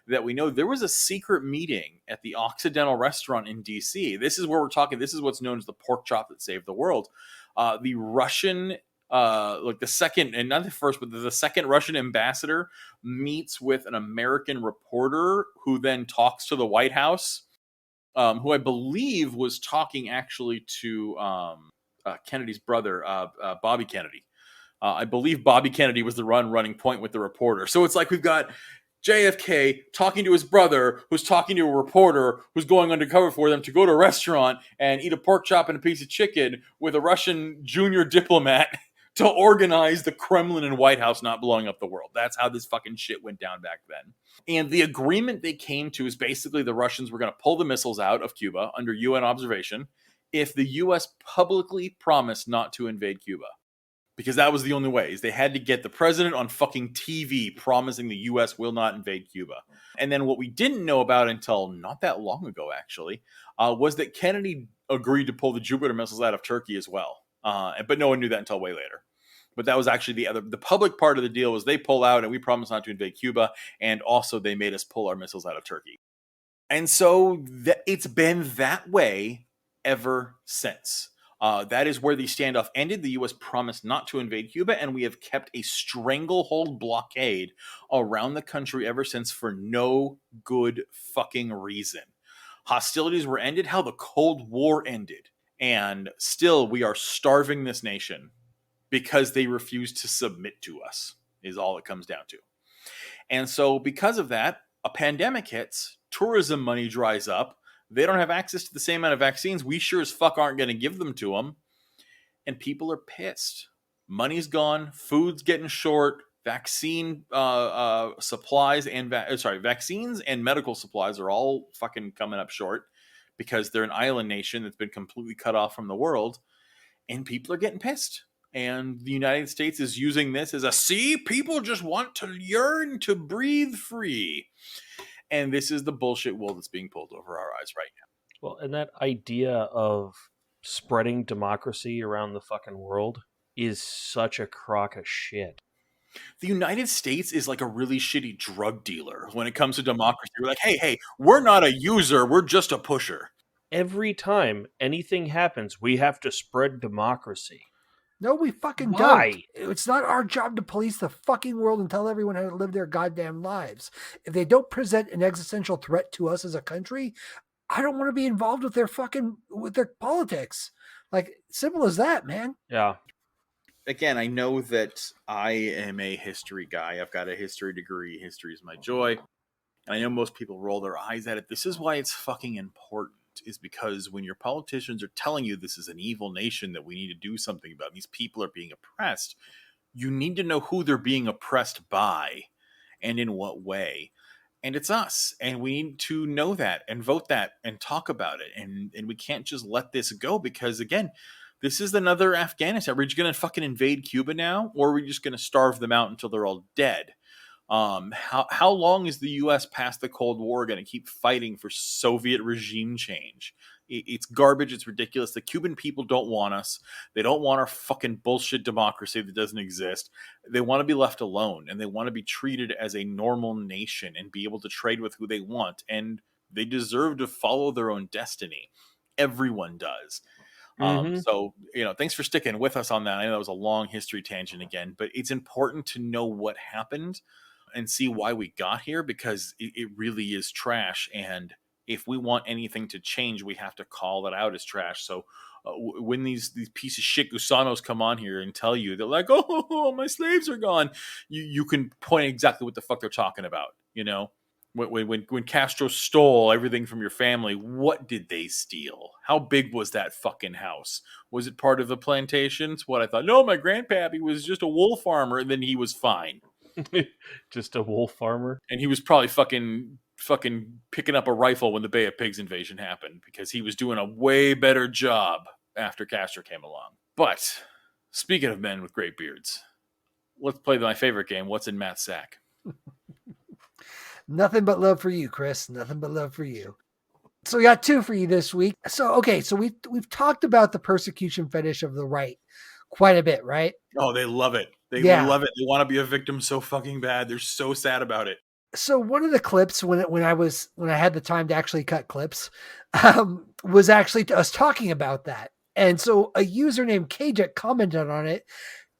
that we know there was a secret meeting at the Occidental restaurant in D.C. This is where we're talking. This is what's known as the pork chop that saved the world. The Russian... the second, and not the first, but the second Russian ambassador meets with an American reporter who then talks to the White House, who I believe was talking actually to Kennedy's brother, Bobby Kennedy. I believe Bobby Kennedy was the running point with the reporter. So it's like we've got JFK talking to his brother, who's talking to a reporter who's going undercover for them to go to a restaurant and eat a pork chop and a piece of chicken with a Russian junior diplomat to organize the Kremlin and White House not blowing up the world. That's how this fucking shit went down back then. And the agreement they came to is basically the Russians were going to pull the missiles out of Cuba under UN observation if the U.S. publicly promised not to invade Cuba. Because that was the only way, is they had to get the president on fucking TV promising the U.S. will not invade Cuba. And then what we didn't know about until not that long ago, actually, was that Kennedy agreed to pull the Jupiter missiles out of Turkey as well. But no one knew that until way later. But that was actually the public part of the deal was they pull out and we promise not to invade Cuba. And also they made us pull our missiles out of Turkey. And so it's been that way ever since. That is where the standoff ended. The U.S. promised not to invade Cuba, and we have kept a stranglehold blockade around the country ever since for no good fucking reason. Hostilities were ended how the Cold War ended. And still, we are starving this nation because they refuse to submit to us, is all it comes down to. And so because of that, a pandemic hits, tourism money dries up, they don't have access to the same amount of vaccines. We sure as fuck aren't going to give them to them. and people are pissed. Money's gone, food's getting short, vaccine supplies and vaccines and medical supplies are all fucking coming up short because they're an island nation that's been completely cut off from the world, and people are getting pissed. And the United States is using this as a see, people just want to yearn to breathe free. And this is the bullshit wool that's being pulled over our eyes right now. Well, and that idea of spreading democracy around the fucking world is such a crock of shit. The United States is like a really shitty drug dealer when it comes to democracy. We're like, hey, we're not a user, we're just a pusher. Every time anything happens, we have to spread democracy. No, we fucking Why? don't. It's not our job to police the fucking world and tell everyone how to live their goddamn lives. If they don't present an existential threat to us as a country, I don't want to be involved with their politics. Like, simple as that, man. Yeah. Again, I know that I am a history guy. I've got a history degree. History is my joy. And I know most people roll their eyes at it. This is why it's fucking important, is because when your politicians are telling you this is an evil nation that we need to do something about, these people are being oppressed, you need to know who they're being oppressed by and in what way. And it's us. And we need to know that and vote that and talk about it. And we can't just let this go because, again, this is another Afghanistan. Are we just going to fucking invade Cuba now? Or are we just going to starve them out until they're all dead? How long is the U.S. past the Cold War going to keep fighting for Soviet regime change? It's garbage. It's ridiculous. The Cuban people don't want us. They don't want our fucking bullshit democracy that doesn't exist. They want to be left alone, and they want to be treated as a normal nation and be able to trade with who they want. And they deserve to follow their own destiny. Everyone does. So, thanks for sticking with us on that. I know that was a long history tangent again, but it's important to know what happened and see why we got here, because it really is trash. And if we want anything to change, we have to call it out as trash. So when these piece of shit gusanos come on here and tell you, they're like, oh, my slaves are gone, you can point exactly what the fuck they're talking about. When Castro stole everything from your family, what did they steal? How big was that fucking house? Was it part of the plantations? What I thought, no, my grandpappy was just a wool farmer, and then he was fine. Just a wool farmer? And he was probably fucking picking up a rifle when the Bay of Pigs invasion happened, because he was doing a way better job after Castro came along. But speaking of men with great beards, let's play my favorite game, What's in Matt's Sack? Nothing but love for you, Chris. Nothing but love for you. So we got two for you this week. So we've talked about the persecution fetish of the right quite a bit, right? Oh, they love it. They love it. They want to be a victim so fucking bad. They're so sad about it. So one of the clips when I had the time to actually cut clips, was actually us talking about that. And so a user named Kajak commented on it.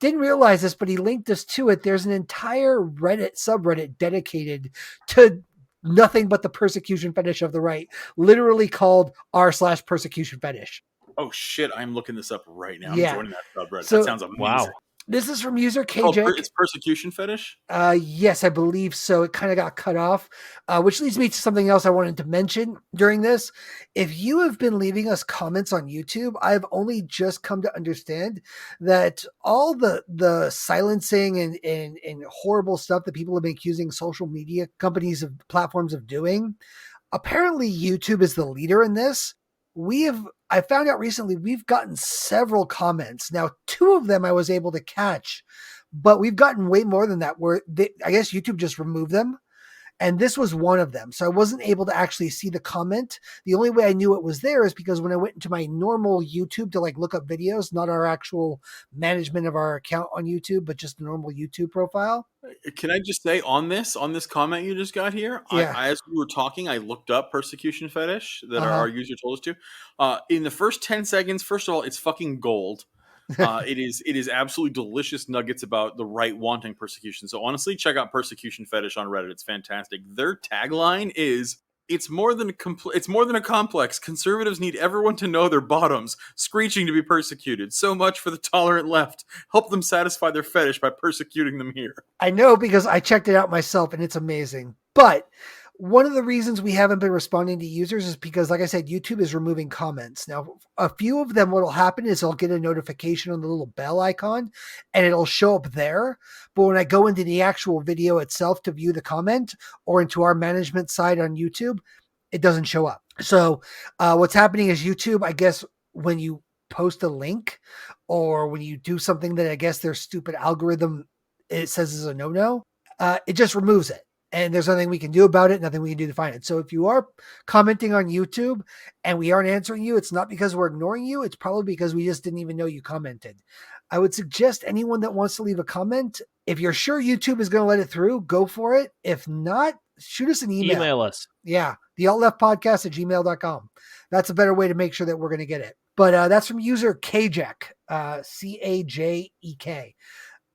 Didn't realize this, but he linked us to it. There's an entire Reddit subreddit dedicated to nothing but the persecution fetish of the right, literally called r/persecution fetish. Oh shit, I'm looking this up right now. Yeah. I'm joining that subreddit. So, that sounds amazing. Wow. This is from user KJ. It's persecution fetish? Yes, I believe so. It kind of got cut off, which leads me to something else I wanted to mention during this. If you have been leaving us comments on YouTube, I've only just come to understand that all the silencing and horrible stuff that people have been accusing social media companies of platforms of doing, apparently YouTube is the leader in this. I found out recently we've gotten several comments. Now, two of them I was able to catch, but we've gotten way more than that, I guess YouTube just removed them. And this was one of them. So I wasn't able to actually see the comment. The only way I knew it was there is because when I went into my normal YouTube to look up videos, not our actual management of our account on YouTube, but just the normal YouTube profile. Can I just say on this comment you just got here, yeah. As we were talking, I looked up persecution fetish that our user told us to. In the first 10 seconds, first of all, it's fucking gold. It is absolutely delicious nuggets about the right wanting persecution. So honestly, check out persecution fetish on Reddit. It's fantastic. Their tagline is, it's more than a complex. Conservatives need everyone to know their bottoms, screeching to be persecuted. So much for the tolerant left. Help them satisfy their fetish by persecuting them here. I know, because I checked it out myself and it's amazing. But One of the reasons we haven't been responding to users is because, like I said, YouTube is removing comments. Now, a few of them, what will happen is I'll get a notification on the little bell icon and it'll show up there. But when I go into the actual video itself to view the comment or into our management side on YouTube, it doesn't show up. So what's happening is YouTube, I guess, when you post a link or when you do something that I guess their stupid algorithm, it says is a no-no, it just removes it. And there's nothing we can do about it, nothing we can do to find it. So if you are commenting on YouTube and we aren't answering you, it's not because we're ignoring you. It's probably because we just didn't even know you commented. I would suggest anyone that wants to leave a comment, if you're sure YouTube is going to let it through, go for it. If not, shoot us an email. Email us. Yeah, the altleftpodcast@gmail.com. That's a better way to make sure that we're going to get it. But that's from user Kajek, Cajek.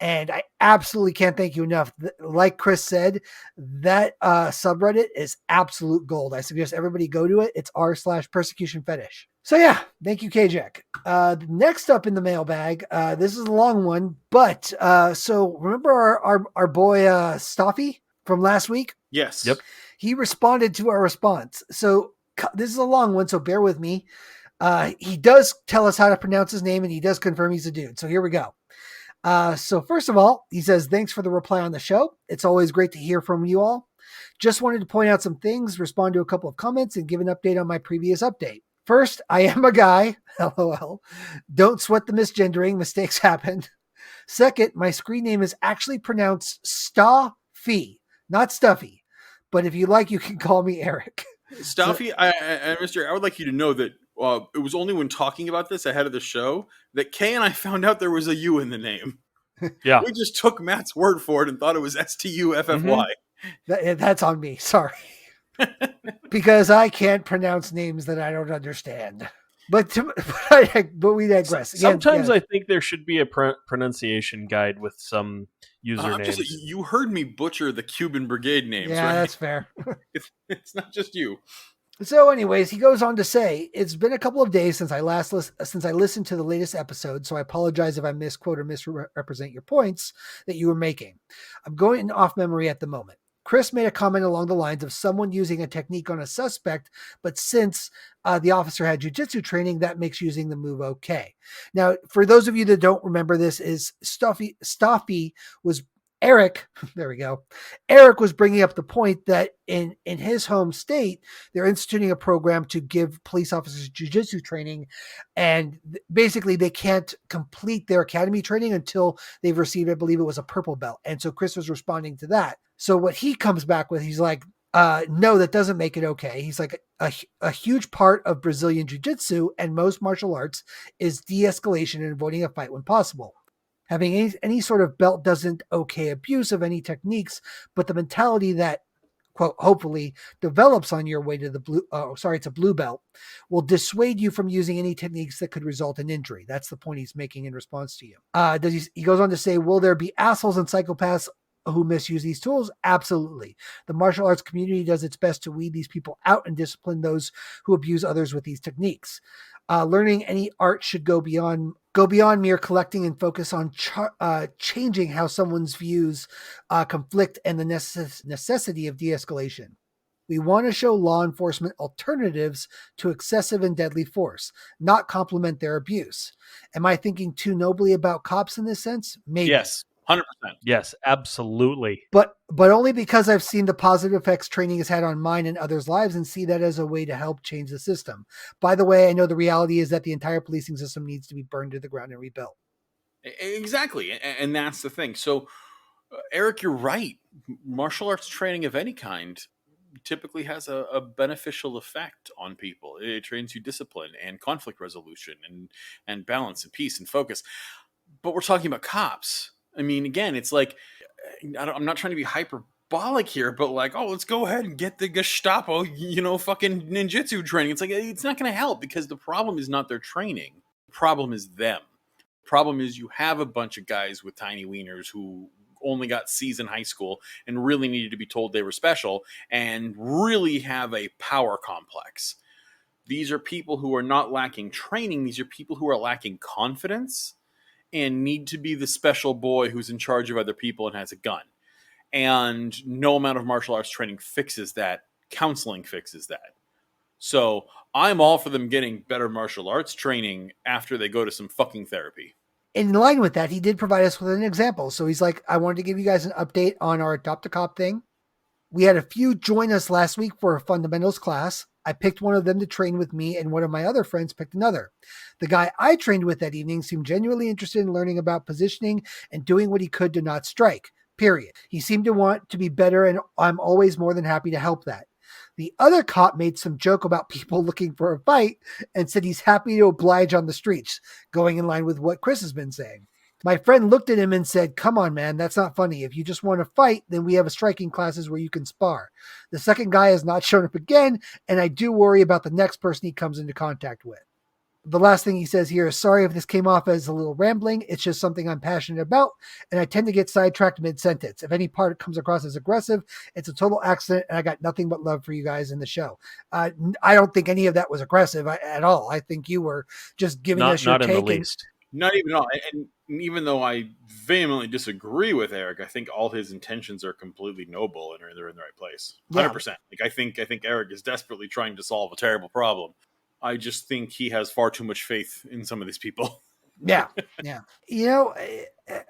And I absolutely can't thank you enough. Like Chris said, that subreddit is absolute gold. I suggest everybody go to it. It's r/persecution fetish. So yeah, thank you, Kajek. Next up in the mailbag, this is a long one, but so remember our boy Staffy from last week? Yes. Yep. He responded to our response. So this is a long one, so bear with me. He does tell us how to pronounce his name, and he does confirm he's a dude. So here we go. So first of all, he says, thanks for the reply on the show. It's always great to hear from you all. Just wanted to point out some things, respond to a couple of comments, and give an update on my previous update. First, I am a guy. LOL. Don't sweat the misgendering. Mistakes happen. Second, my screen name is actually pronounced Staffy, not Stuffy. But if you like, you can call me Eric. Staffy, Mr. I would like you to know that it was only when talking about this ahead of the show that Kay and I found out there was a U in the name. Yeah. We just took Matt's word for it and thought it was Stuffy. That's on me. Sorry. Because I can't pronounce names that I don't understand. But we digress. Sometimes I think there should be a pronunciation guide with some usernames. You heard me butcher the Cuban Brigade names, yeah, right? That's fair. It's not just you. So, anyways, he goes on to say, it's been a couple of days since I listened to the latest episode, so I apologize if I misquote or misrepresent your points that you were making. I'm going off memory at the moment. Chris made a comment along the lines of someone using a technique on a suspect, but since the officer had jiu-jitsu training, that makes using the move okay. Now, for those of you that don't remember this, is Staffy was Eric. There we go. Eric was bringing up the point that in his home state, they're instituting a program to give police officers jiu-jitsu training, and basically they can't complete their academy training until they've received, I believe it was a purple belt. And so Chris was responding to that. So what he comes back with, he's like, no, that doesn't make it okay. He's like, a huge part of Brazilian jiu-jitsu and most martial arts is de-escalation and avoiding a fight when possible. Having any sort of belt doesn't okay abuse of any techniques, but the mentality that, quote, hopefully develops on your way to the blue belt will dissuade you from using any techniques that could result in injury. That's the point he's making in response to you. He goes on to say, will there be assholes and psychopaths who misuse these tools? Absolutely. The martial arts community does its best to weed these people out and discipline those who abuse others with these techniques. Learning any art should go beyond mere collecting and focus on changing how someone's views conflict and the necessity of de-escalation. We want to show law enforcement alternatives to excessive and deadly force, not complement their abuse. Am I thinking too nobly about cops in this sense? Maybe. Yes. 100%. Yes, absolutely. But only because I've seen the positive effects training has had on mine and others' lives and see that as a way to help change the system. By the way, I know the reality is that the entire policing system needs to be burned to the ground and rebuilt. Exactly. And that's the thing. So, Eric, you're right. Martial arts training of any kind typically has a beneficial effect on people. It trains you discipline and conflict resolution and balance and peace and focus. But we're talking about cops. I mean, again, it's like, I'm not trying to be hyperbolic here, but like, oh, let's go ahead and get the Gestapo, fucking ninjutsu training. It's like, it's not going to help because the problem is not their training. The problem is them. The problem is you have a bunch of guys with tiny wieners who only got C's in high school and really needed to be told they were special and really have a power complex. These are people who are not lacking training. These are people who are lacking confidence and need to be the special boy who's in charge of other people and has a gun. And no amount of martial arts training fixes that Counseling fixes that. So I'm all for them getting better martial arts training after they go to some fucking therapy. In line with that, he did provide us with an example. So he's like, I wanted to give you guys an update on our Adopt a Cop thing. We had a few join us last week for a fundamentals class. I picked one of them to train with me, and one of my other friends picked another. The guy I trained with that evening seemed genuinely interested in learning about positioning and doing what he could to not strike, period. He seemed to want to be better, and I'm always more than happy to help that. The other cop made some joke about people looking for a fight and said he's happy to oblige on the streets, going in line with what Chris has been saying. My friend looked at him and said, come on, man, that's not funny. If you just want to fight, then we have a striking classes where you can spar. The second guy has not shown up again, and I do worry about the next person he comes into contact with. The last thing he says here is, sorry if this came off as a little rambling. It's just something I'm passionate about, and I tend to get sidetracked mid-sentence. If any part comes across as aggressive, it's a total accident, and I got nothing but love for you guys in the show. I don't think any of that was aggressive at all. I think you were just giving us your Not take. in the least. Not even all. And even though I vehemently disagree with Eric, I think all his intentions are completely noble and they're in the right place. 100%. Like I think Eric is desperately trying to solve a terrible problem. I just think he has far too much faith in some of these people. Yeah. You know,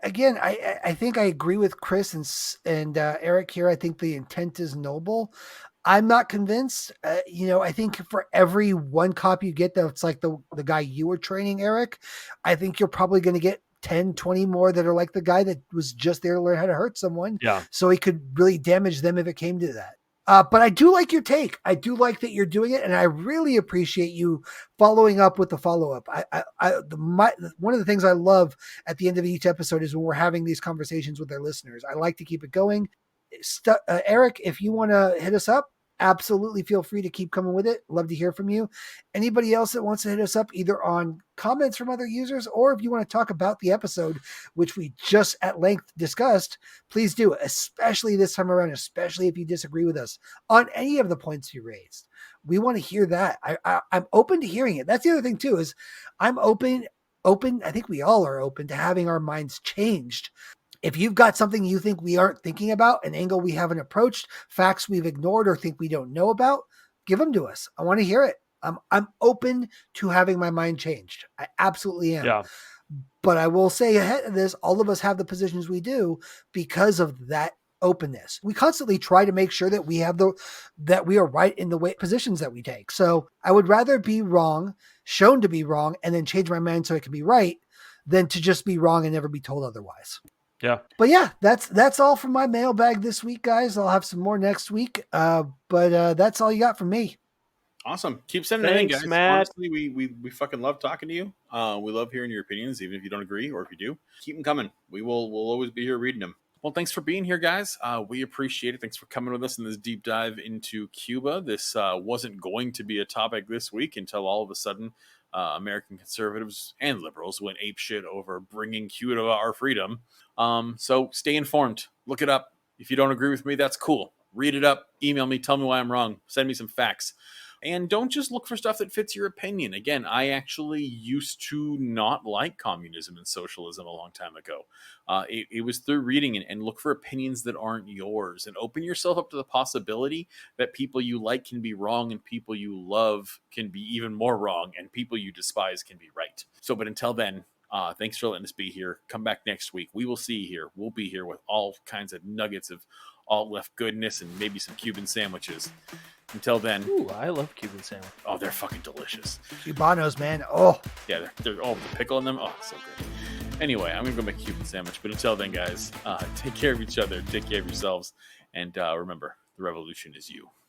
again, I think I agree with Chris and Eric here. I think the intent is noble. I'm not convinced. I think for every one cop you get that's like the guy you were training, Eric, I think you're probably going to get 10, 20 more that are like the guy that was just there to learn how to hurt someone. Yeah. So he could really damage them if it came to that. But I do like your take. I do like that you're doing it, and I really appreciate you following up with the follow-up. One of the things I love at the end of each episode is when we're having these conversations with our listeners. I like to keep it going. Eric, if you want to hit us up, absolutely feel free to keep coming with it. Love to hear from you. Anybody else that wants to hit us up either on comments from other users, or if you want to talk about the episode, which we just at length discussed, please do, especially this time around, especially if you disagree with us on any of the points you raised. We want to hear that. I'm open to hearing it. That's the other thing too, is I'm open. I think we all are open to having our minds changed. If you've got something you think we aren't thinking about, an angle we haven't approached, facts we've ignored or think we don't know about, give them to us. I want to hear it. I'm open to having my mind changed. I absolutely am. Yeah. But I will say ahead of this, all of us have the positions we do because of that openness. We constantly try to make sure that we are right in the way positions that we take. So I would rather be wrong, shown to be wrong, and then change my mind so it can be right, than to just be wrong and never be told otherwise. Yeah. But yeah, that's all from my mailbag this week, guys. I'll have some more next week. But that's all you got from me. Awesome. Keep sending it in, guys. Matt. Honestly, we fucking love talking to you. We love hearing your opinions, even if you don't agree, or if you do. Keep them coming. We'll always be here reading them. Well, thanks for being here, guys. We appreciate it. Thanks for coming with us in this deep dive into Cuba. This wasn't going to be a topic this week until all of a sudden American conservatives and liberals went apeshit over bringing Cuba our freedom. So stay informed. Look it up. If you don't agree with me, that's cool. Read it up. Email me. Tell me why I'm wrong. Send me some facts. And don't just look for stuff that fits your opinion. Again, I actually used to not like communism and socialism a long time ago. It was through reading and look for opinions that aren't yours, and open yourself up to the possibility that people you like can be wrong, and people you love can be even more wrong, and people you despise can be right. So, but until then, thanks for letting us be here. Come back next week. We will see you here. We'll be here with all kinds of nuggets of all left goodness and maybe some Cuban sandwiches. Until then. Ooh, I love Cuban sandwich. Oh, they're fucking delicious. Cubanos, man. Oh. Yeah, they're with the pickle in them. Oh, so good. Anyway, I'm going to go make a Cuban sandwich. But until then, guys, take care of each other. Take care of yourselves. And remember, the revolution is you.